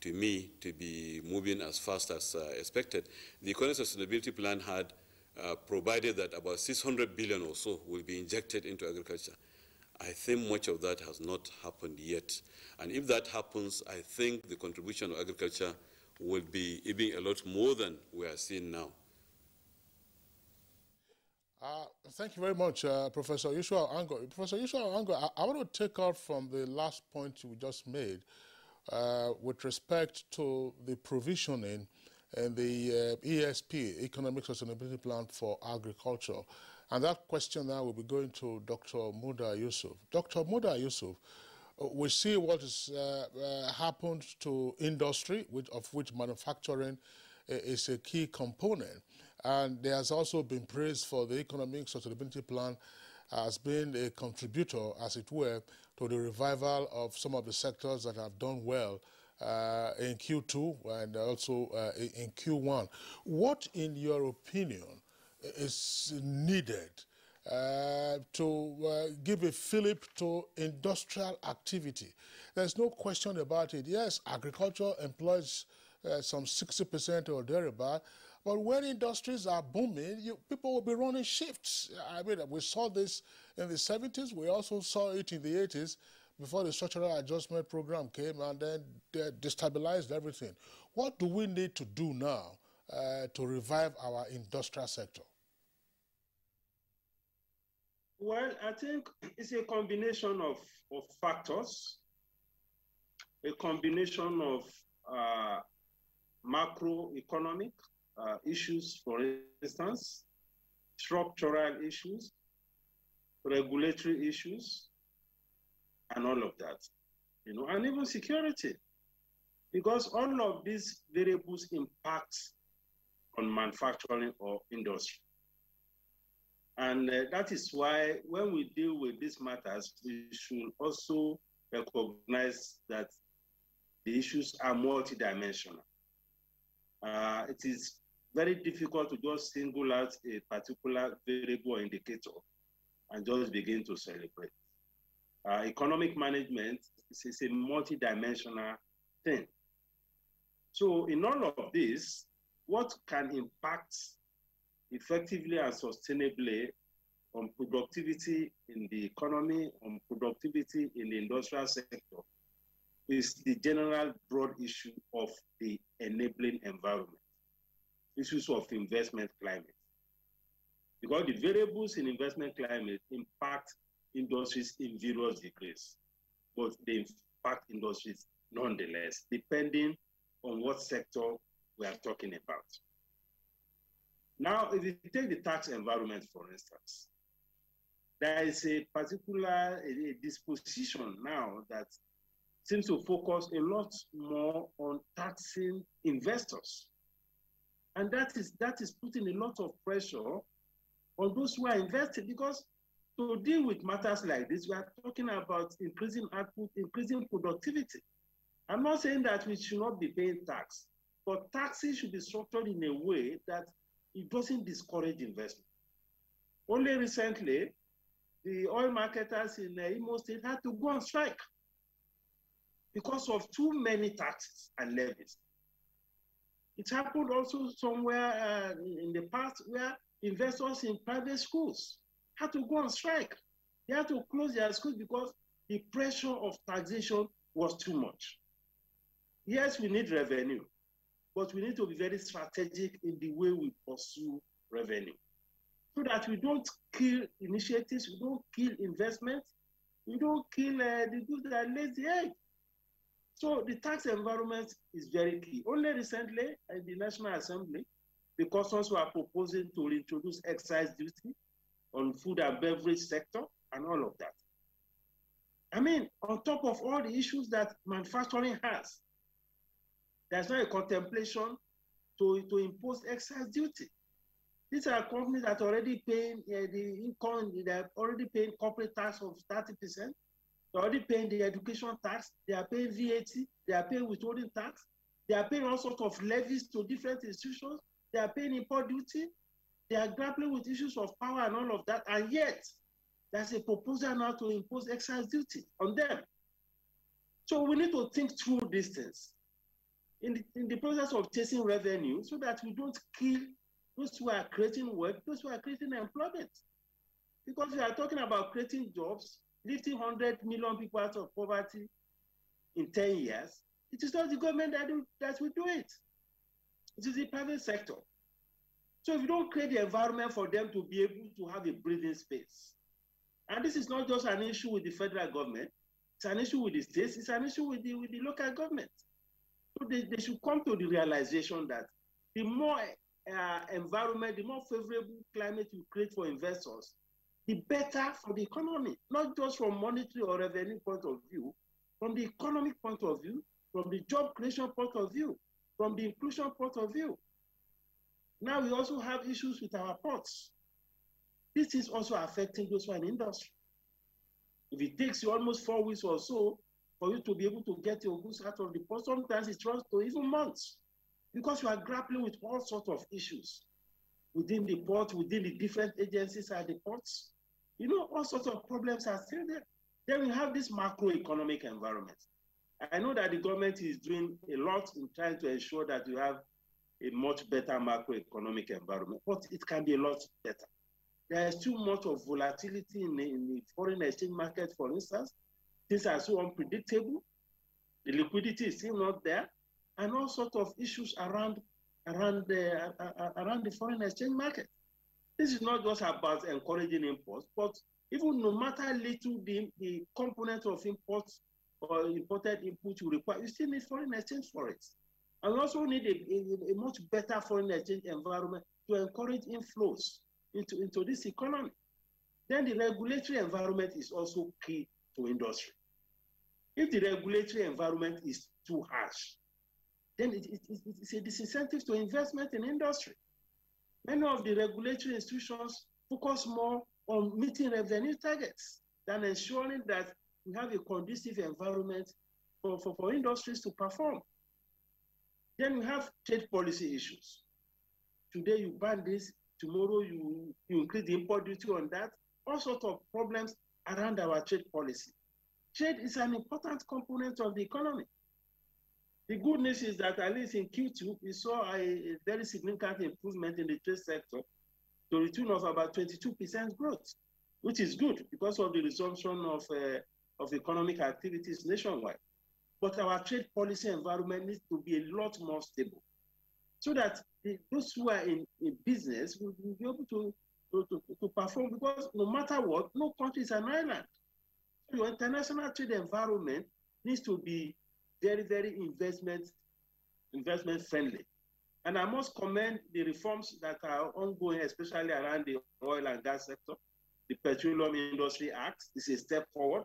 to me to be moving as fast as expected. The Economic Sustainability Plan had provided that about 600 billion or so will be injected into agriculture. I think much of that has not happened yet. And if that happens, I think the contribution of agriculture will be even a lot more than we are seeing now. Thank you very much, Professor Yusua Ango. Professor Yusua Ango, I want to take off from the last point you just made with respect to the provisioning and the ESP, Economic Sustainability Plan for Agriculture. And that question now will be going to Dr. Muda Yusuf. Dr. Muda Yusuf, we see what has happened to industry, of which manufacturing is a key component. And there has also been praise for the Economic Sustainability Plan as being a contributor, as it were, to the revival of some of the sectors that have done well in Q2 and also in Q1. What, in your opinion, is needed to give a fillip to industrial activity? There's no question about it. Yes, agriculture employs some 60% or thereabout, but when industries are booming, people will be running shifts. I mean, we saw this in the 70s. We also saw it in the 80s before the structural adjustment program came, and then they destabilized everything. What do we need to do now to revive our industrial sector? Well, I think it's a combination of factors, a combination of macroeconomic issues, for instance, structural issues, regulatory issues, and all of that, and even security, because all of these variables impact on manufacturing or industry. And that is why when we deal with these matters, we should also recognize that the issues are multidimensional. It is very difficult to just single out a particular variable or indicator and just begin to celebrate. Economic management is a multidimensional thing. So in all of this, what can impact effectively and sustainably on productivity in the economy, on productivity in the industrial sector, is the general broad issue of the enabling environment, issues of investment climate. Because the variables in investment climate impact industries in various degrees, but they impact industries nonetheless, depending on what sector we are talking about. Now, if you take the tax environment, for instance, there is a particular disposition now that seems to focus a lot more on taxing investors. And that is putting a lot of pressure on those who are invested, because to deal with matters like this, we are talking about increasing output, increasing productivity. I'm not saying that we should not be paying tax, but taxes should be structured in a way that it doesn't discourage investment. Only recently, the oil marketers in Imo State had to go on strike because of too many taxes and levies. It happened also somewhere in the past where investors in private schools had to go on strike. They had to close their schools because the pressure of taxation was too much. Yes, we need revenue, but we need to be very strategic in the way we pursue revenue so that we don't kill initiatives, we don't kill investments, we don't kill the goods that lays the egg. So the tax environment is very key. Only recently in the National Assembly, the customs were proposing to introduce excise duty on food and beverage sector and all of that. I mean, on top of all the issues that manufacturing has, there's not a contemplation to impose excise duty. These are companies that are already paying the income, they're already paying corporate tax of 30%. They're already paying the education tax, they are paying VAT, they are paying withholding tax, they are paying all sorts of levies to different institutions, they are paying import duty, they are grappling with issues of power and all of that, and yet there's a proposal now to impose excise duty on them. So we need to think through these things in the process of chasing revenue so that we don't kill those who are creating work, those who are creating employment. Because we are talking about creating jobs, lifting 100 million people out of poverty in 10 years. It is not the government that will do it. It is the private sector. So if you don't create the environment for them to be able to have a breathing space, and this is not just an issue with the federal government, it's an issue with the states, it's an issue with the local government. So they should come to the realization that the more environment, the more favorable climate you create for investors, the better for the economy, not just from monetary or revenue point of view, from the economic point of view, from the job creation point of view, from the inclusion point of view. Now we also have issues with our ports. This is also affecting those who are in industry. If it takes you almost 4 weeks or so for you to be able to get your goods out of the port, sometimes it runs to even months because you are grappling with all sorts of issues within the port, within the different agencies at the ports. You know, all sorts of problems are still there. Then we have this macroeconomic environment. I know that the government is doing a lot in trying to ensure that you have a much better macroeconomic environment, but it can be a lot better. There is too much of volatility in the foreign exchange market, for instance. Things are so unpredictable. The liquidity is still not there, and all sorts of issues around the foreign exchange market. This is not just about encouraging imports, but even no matter little the component of imports or imported input you require, you still need foreign exchange for it. And we also need a much better foreign exchange environment to encourage inflows into this economy. Then the regulatory environment is also key to industry. If the regulatory environment is too harsh, then it's a disincentive to investment in industry. Many of the regulatory institutions focus more on meeting revenue targets than ensuring that we have a conducive environment for industries to perform. Then we have trade policy issues. Today you ban this, tomorrow you increase the import duty on that, all sorts of problems around our trade policy. Trade is an important component of the economy. The good news is that at least in Q2, we saw a very significant improvement in the trade sector to the tune of about 22% growth, which is good because of the resumption of economic activities nationwide. But our trade policy environment needs to be a lot more stable so that those who are in business will be able to perform, because no matter what, no country is an island. So your international trade environment needs to be very, very investment friendly. And I must commend the reforms that are ongoing, especially around the oil and gas sector. The Petroleum Industry Act is a step forward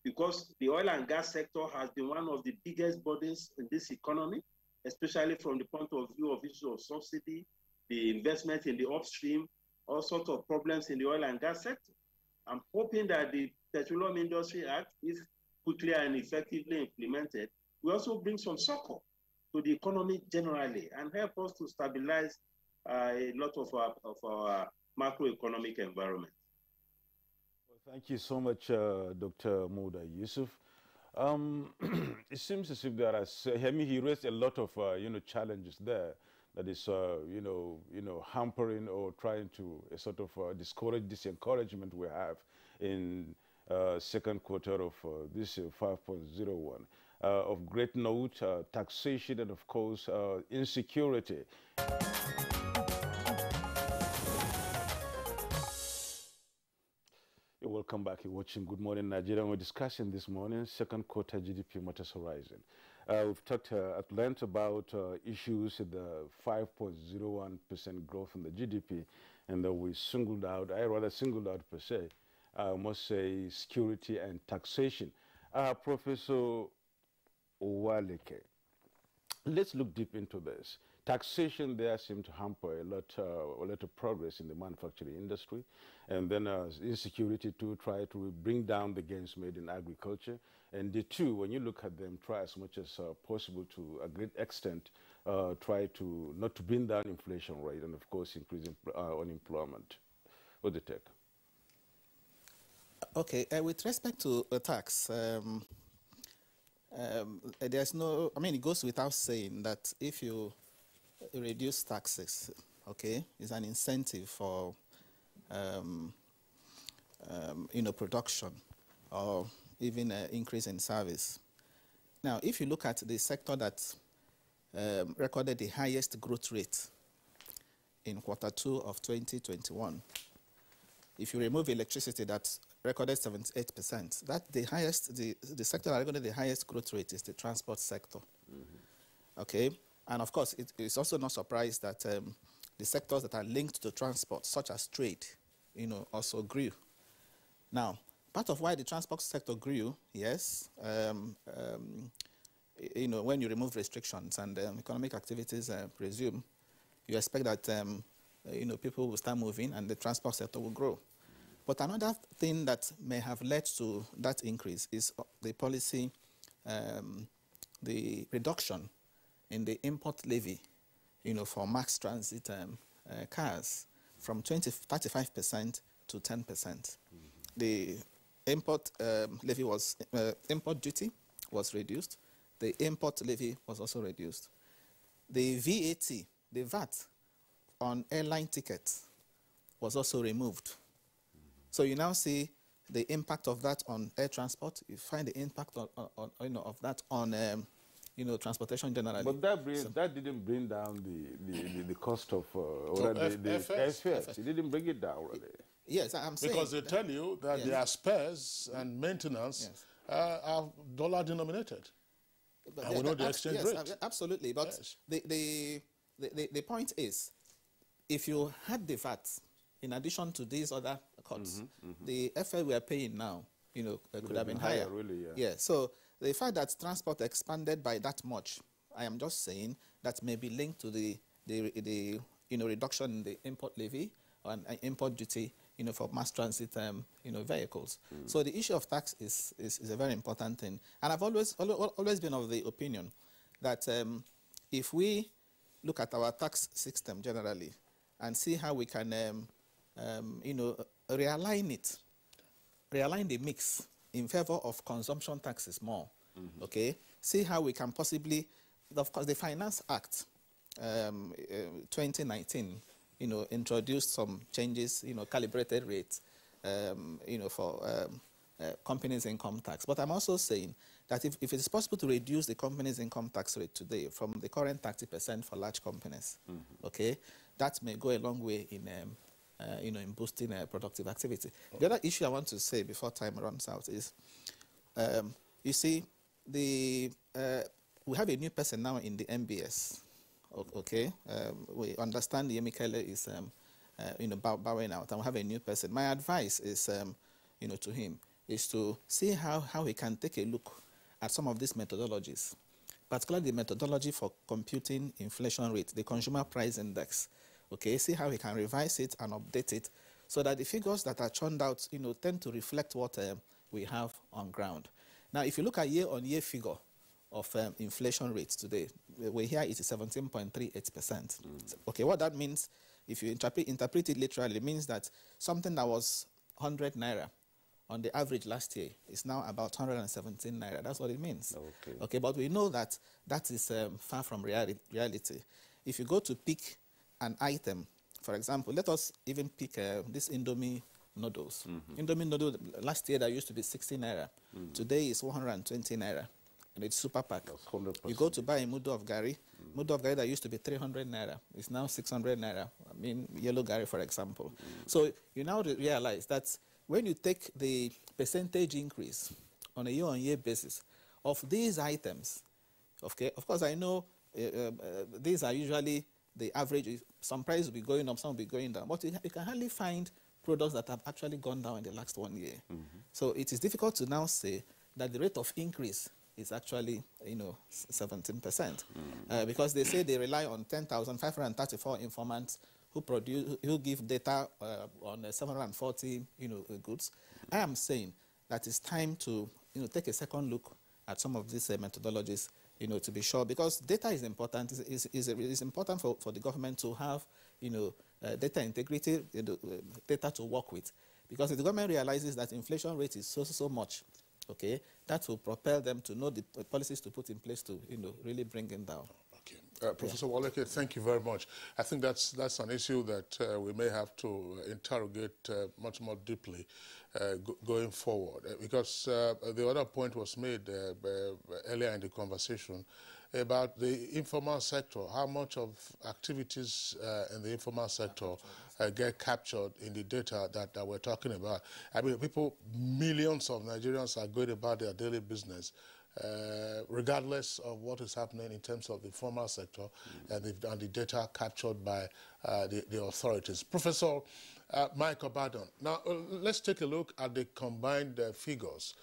because the oil and gas sector has been one of the biggest burdens in this economy, especially from the point of view of issues of subsidy, the investment in the upstream, all sorts of problems in the oil and gas sector. I'm hoping that the Petroleum Industry Act, if quickly and effectively implemented, will also bring some succor to the economy generally and help us to stabilize a lot of our macroeconomic environment. Well, thank you so much, Dr. Mouda Yusuf. It seems as if there are, he raised a lot of, challenges there that is, hampering or trying to sort of discourage this encouragement we have in second quarter of this year, 5.01. Of great note, taxation and, of course, insecurity. You're welcome back. You're watching Good Morning Nigeria. We're discussing this morning second quarter GDP matters horizon. We've talked at length about issues in the 5.01% growth in the GDP, and we singled out, I rather singled out per se, I must say, security and taxation. Professor Owaleke, let's look deep into this. Taxation there seemed to hamper a lot of progress in the manufacturing industry, and then insecurity to try to bring down the gains made in agriculture. And the two, when you look at them, try as much as possible to a great extent, try to not to bring down inflation rate and, of course, increasing unemployment. What do you take? Okay, with respect to the tax, there's no, I mean, it goes without saying that if you reduce taxes, okay, it's an incentive for, production or even an increase in service. Now, if you look at the sector that recorded the highest growth rate in quarter 2 of 2021, if you remove electricity, that recorded 78%. That the highest, the sector that recorded the highest growth rate is the transport sector. Mm-hmm. Okay, and of course, it's also no surprise that the sectors that are linked to transport, such as trade, also grew. Now, part of why the transport sector grew, yes, when you remove restrictions and economic activities resume, you expect that people will start moving and the transport sector will grow. But another thing that may have led to that increase is the policy, the reduction in the import levy, for mass transit cars from 35% to 10%. Mm-hmm. The import levy was, import duty was reduced. The import levy was also reduced. The VAT, the VAT on airline tickets was also removed. So you now see the impact of that on air transport. You find the impact of that on transportation generally. But that didn't bring down the cost of the airfares. It didn't bring it down really. Yes, I'm saying because they tell you that yes, their spares and maintenance are dollar denominated. But and we know the exchange rate. Absolutely. But yes, the point is, if you had the VAT in addition to these other cuts, the fare we are paying now, could have been higher. Really, yeah. So the fact that transport expanded by that much, I am just saying that may be linked to the reduction in the import levy and import duty, for mass transit, vehicles. So the issue of tax is a very important thing. And I've always been of the opinion that if we look at our tax system generally and see how we can, realign the mix in favor of consumption taxes more, okay? See how we can possibly, of course, the Finance Act 2019, introduced some changes, calibrated rates, for companies' income tax. But I'm also saying that if it is possible to reduce the company's income tax rate today from the current 30% for large companies, okay, that may go a long way in, in boosting productive activity. The other issue I want to say before time runs out is, you see, we have a new person now in the MBS. Okay, we understand the Yemikele is, bowing out, and we have a new person. My advice is, to him, is to see how he can take a look at some of these methodologies, particularly the methodology for computing inflation rate, the consumer price index. Okay, see how he can revise it and update it so that the figures that are churned out, tend to reflect what we have on ground. Now, if you look at year-on-year figure of inflation rates today, we hear it is 17.38%. Okay, what that means, if you interpret it literally, it means that something that was 100 naira on the average last year is now about 117 naira. That's what it means. Okay, but we know that that is far from reality. If you go to pick an item, for example, let us even pick this Indomie noodles. Indomie noodle last year that used to be 60 naira. Today is 120 naira. And it's super pack. You go to buy a mudu of gari. Mudu of gari that used to be 300 naira is now 600 naira. I mean, yellow gari, for example. So you now realize that when you take the percentage increase on a year-on-year basis of these items, okay, of course, I know these are usually the average. Some price will be going up, some will be going down. But you can hardly find products that have actually gone down in the last 1 year. So it is difficult to now say that the rate of increase is actually, 17%, because they say they rely on 10,534 informants who give data on 740, goods. I am saying that it's time to, take a second look at some of these methodologies, to be sure, because data is important. It's important for the government to have, data integrity, data to work with, because if the government realizes that inflation rate is so much, okay, that will propel them to know the policies to put in place to, really bring it down. Okay. Professor Waleke, thank you very much. I think that's an issue that we may have to interrogate much more deeply going forward, because the other point was made earlier in the conversation about the informal sector, how much of activities in the informal sector get captured in the data that we're talking about. I mean, millions of Nigerians are going about their daily business, regardless of what is happening in terms of the formal sector and the data captured by the authorities. Professor Mike Obadan, now let's take a look at the combined figures.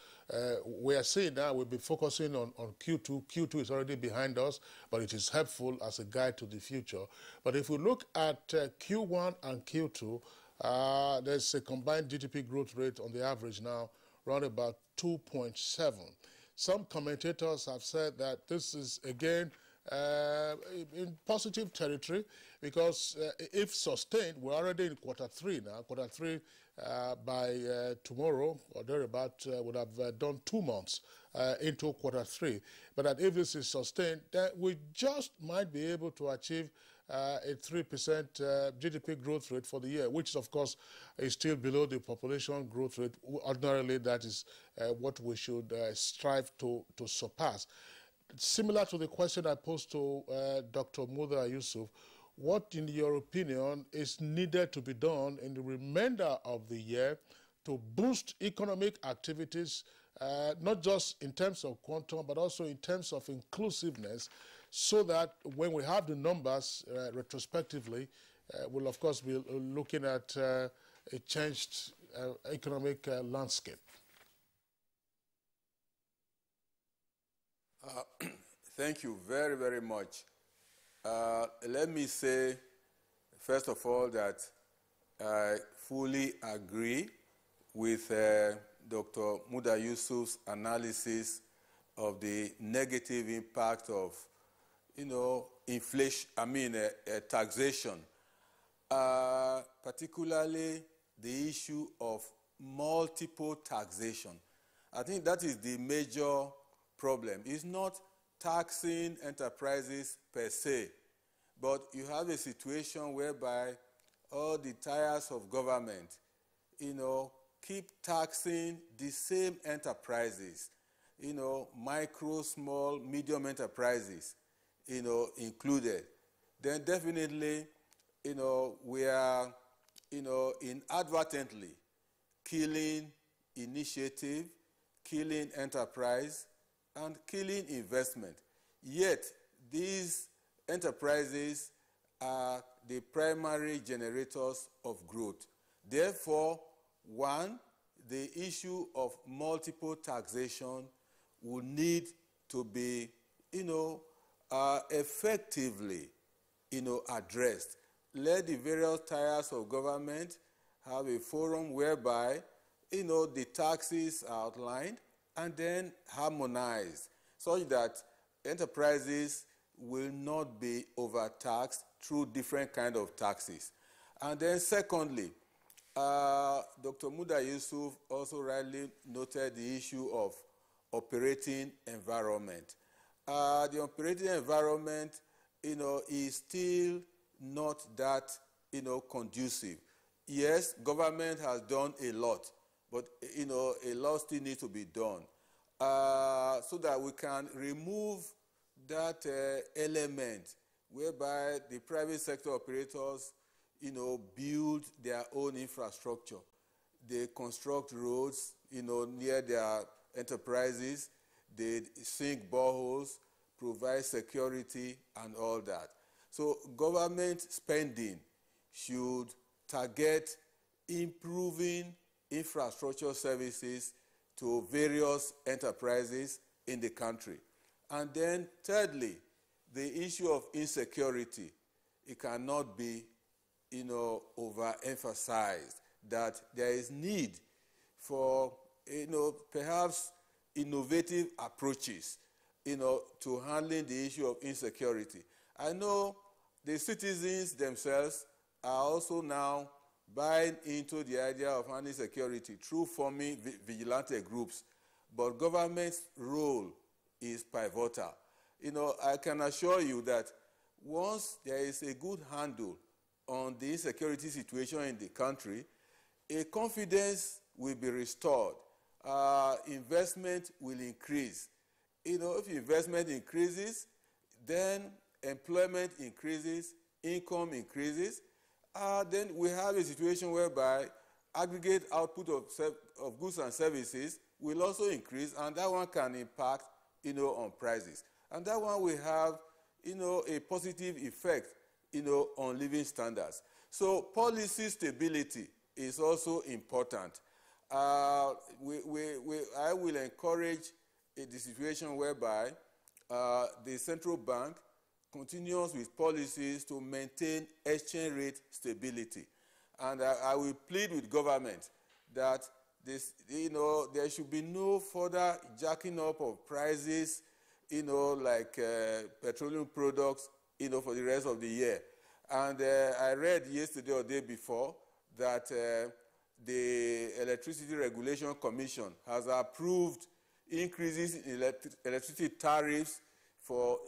We are saying now we'll be focusing on Q2. Q2 is already behind us, but it is helpful as a guide to the future. But if we look at Q1 and Q2, there's a combined GDP growth rate on the average now around about 2.7. Some commentators have said that this is, again, in positive territory, because if sustained, we're already in Q3 now. Q3 by tomorrow or thereabout would have done 2 months into Q3. But that if this is sustained, then we just might be able to achieve a 3% GDP growth rate for the year, which of course is still below the population growth rate. Ordinarily, that is what we should strive to surpass. Similar to the question I posed to Dr. Muda Yusuf, what, in your opinion, is needed to be done in the remainder of the year to boost economic activities, not just in terms of quantum, but also in terms of inclusiveness, so that when we have the numbers retrospectively, we'll of course be looking at a changed economic landscape? Thank you very, very much. Let me say, first of all, that I fully agree with Dr. Muda Yusuf's analysis of the negative impact of, inflation, taxation, particularly the issue of multiple taxation. I think that is the major problem. It's not taxing enterprises per se, but you have a situation whereby all the tiers of government, keep taxing the same enterprises, micro, small, medium enterprises, included. Then definitely, we are, inadvertently killing initiative, killing enterprise, and killing investment. Yet, these enterprises are the primary generators of growth. Therefore, one, the issue of multiple taxation will need to be, effectively, addressed. Let the various tiers of government have a forum whereby, the taxes are outlined and then harmonized such that enterprises will not be overtaxed through different kinds of taxes. And then secondly, Dr. Muda Yusuf also rightly noted the issue of operating environment. The operating environment, is still not that, conducive. Yes, government has done a lot, but, a lot still needs to be done so that we can remove that element whereby the private sector operators, build their own infrastructure. They construct roads, near their enterprises. They sink boreholes, provide security, and all that. So government spending should target improving infrastructure services to various enterprises in the country. And then thirdly, the issue of insecurity. It cannot be, overemphasized that there is need for, perhaps innovative approaches, to handling the issue of insecurity. I know the citizens themselves are also now buying into the idea of handling security through forming vigilante groups, but government's role is pivotal. I can assure you that once there is a good handle on the insecurity situation in the country, a confidence will be restored. Investment will increase. If investment increases, then employment increases, income increases, then we have a situation whereby aggregate output of goods and services will also increase, and that one can impact, on prices. And that one will have, a positive effect, on living standards. So policy stability is also important. I will encourage the situation whereby the central bank continues with policies to maintain exchange rate stability. And I will plead with government that there should be no further jacking up of prices, like petroleum products, for the rest of the year. And I read yesterday or the day before that the Electricity Regulation Commission has approved increases in electricity tariffs for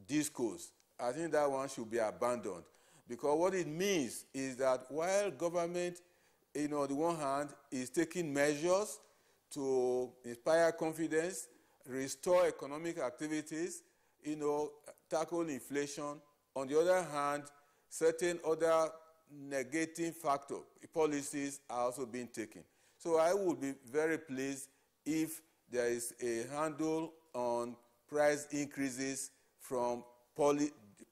discos. I think that one should be abandoned, because what it means is that while government, on the one hand, is taking measures to inspire confidence, restore economic activities, tackle inflation, on the other hand, certain other negating policies are also being taken. So I would be very pleased if there is a handle on price increases from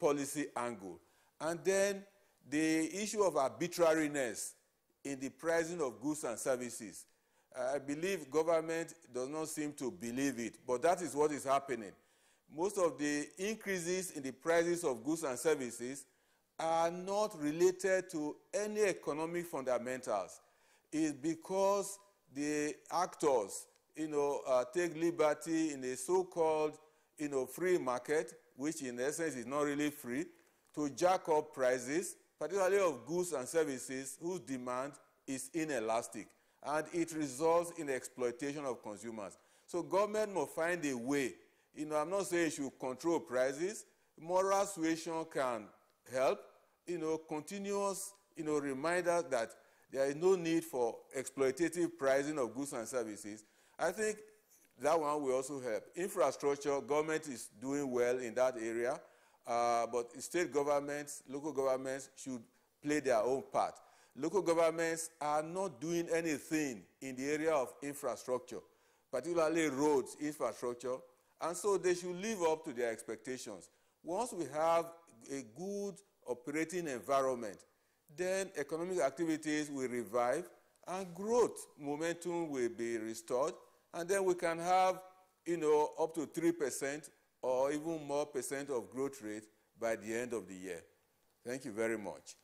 policy angle. And then the issue of arbitrariness in the pricing of goods and services. I believe government does not seem to believe it, but that is what is happening. Most of the increases in the prices of goods and services are not related to any economic fundamentals. It's because the actors, take liberty in a so-called, free market, which in essence is not really free, to jack up prices, particularly of goods and services whose demand is inelastic, and it results in the exploitation of consumers. So government must find a way. I'm not saying it should control prices. Moral suasion can help. Continuous, reminders that there is no need for exploitative pricing of goods and services. I think that one will also help. Infrastructure, government is doing well in that area, but state governments, local governments should play their own part. Local governments are not doing anything in the area of infrastructure, particularly roads infrastructure, and so they should live up to their expectations. Once we have a good operating environment, then economic activities will revive and growth momentum will be restored, and then we can have, up to 3% or even more percent of growth rate by the end of the year. Thank you very much.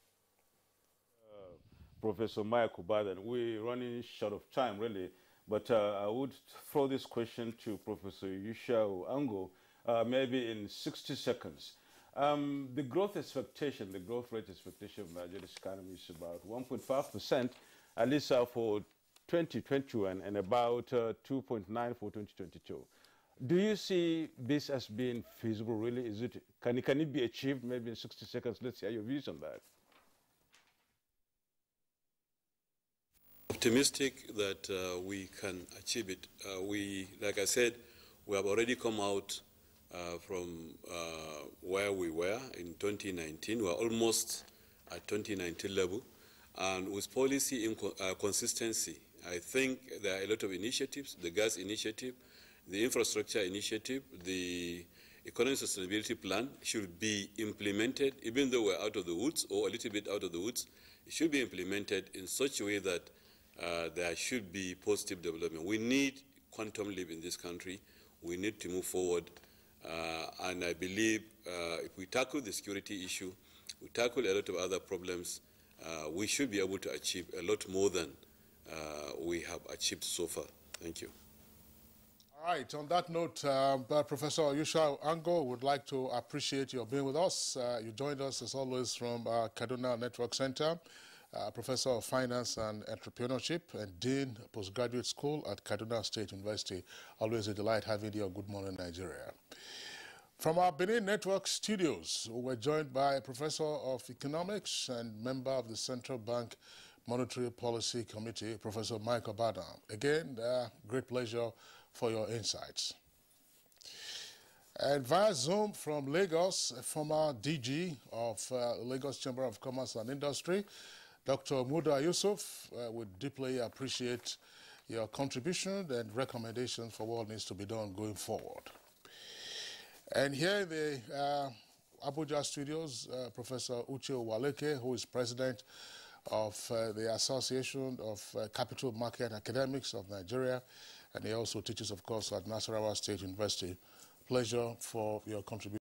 Professor Mike Obadan, we're running short of time, really, but I would throw this question to Professor Yushau Ango, maybe in 60 seconds. The growth expectation, the growth rate expectation of Nigeria's economy is about 1.5%, at least for 2021, and about 2.9 for 2022. Do you see this as being feasible, really? Can it be achieved maybe in 60 seconds? Let's hear your views on that. Optimistic that we can achieve it. Like I said, we have already come out from where we were in 2019. We're almost at 2019 level. And with policy consistency, I think there are a lot of initiatives, the gas initiative, the infrastructure initiative, the economic sustainability plan should be implemented, even though we're out of the woods or a little bit out of the woods. It should be implemented in such a way that there should be positive development. We need quantum leap in this country. We need to move forward. And I believe if we tackle the security issue, we tackle a lot of other problems, we should be able to achieve a lot more than we have achieved so far. Thank you. All right. On that note, Professor Yushau Ango would like to appreciate your being with us. You joined us, as always, from Kaduna Network Center, Professor of Finance and Entrepreneurship and Dean Postgraduate School at Kaduna State University. Always a delight having you on Good Morning Nigeria. From our Benin Network studios, we were joined by a Professor of Economics and member of the Central Bank Monetary Policy Committee, Professor Mike Obadan. Again, great pleasure for your insights. And via Zoom from Lagos, a former DG of Lagos Chamber of Commerce and Industry, Dr. Muda Yusuf, would deeply appreciate your contribution and recommendations for what needs to be done going forward. And here in the Abuja studios, Professor Uche Waleke, who is president of the Association of Capital Market Academics of Nigeria, and he also teaches, of course, at Nasarawa State University. Pleasure for your contribution.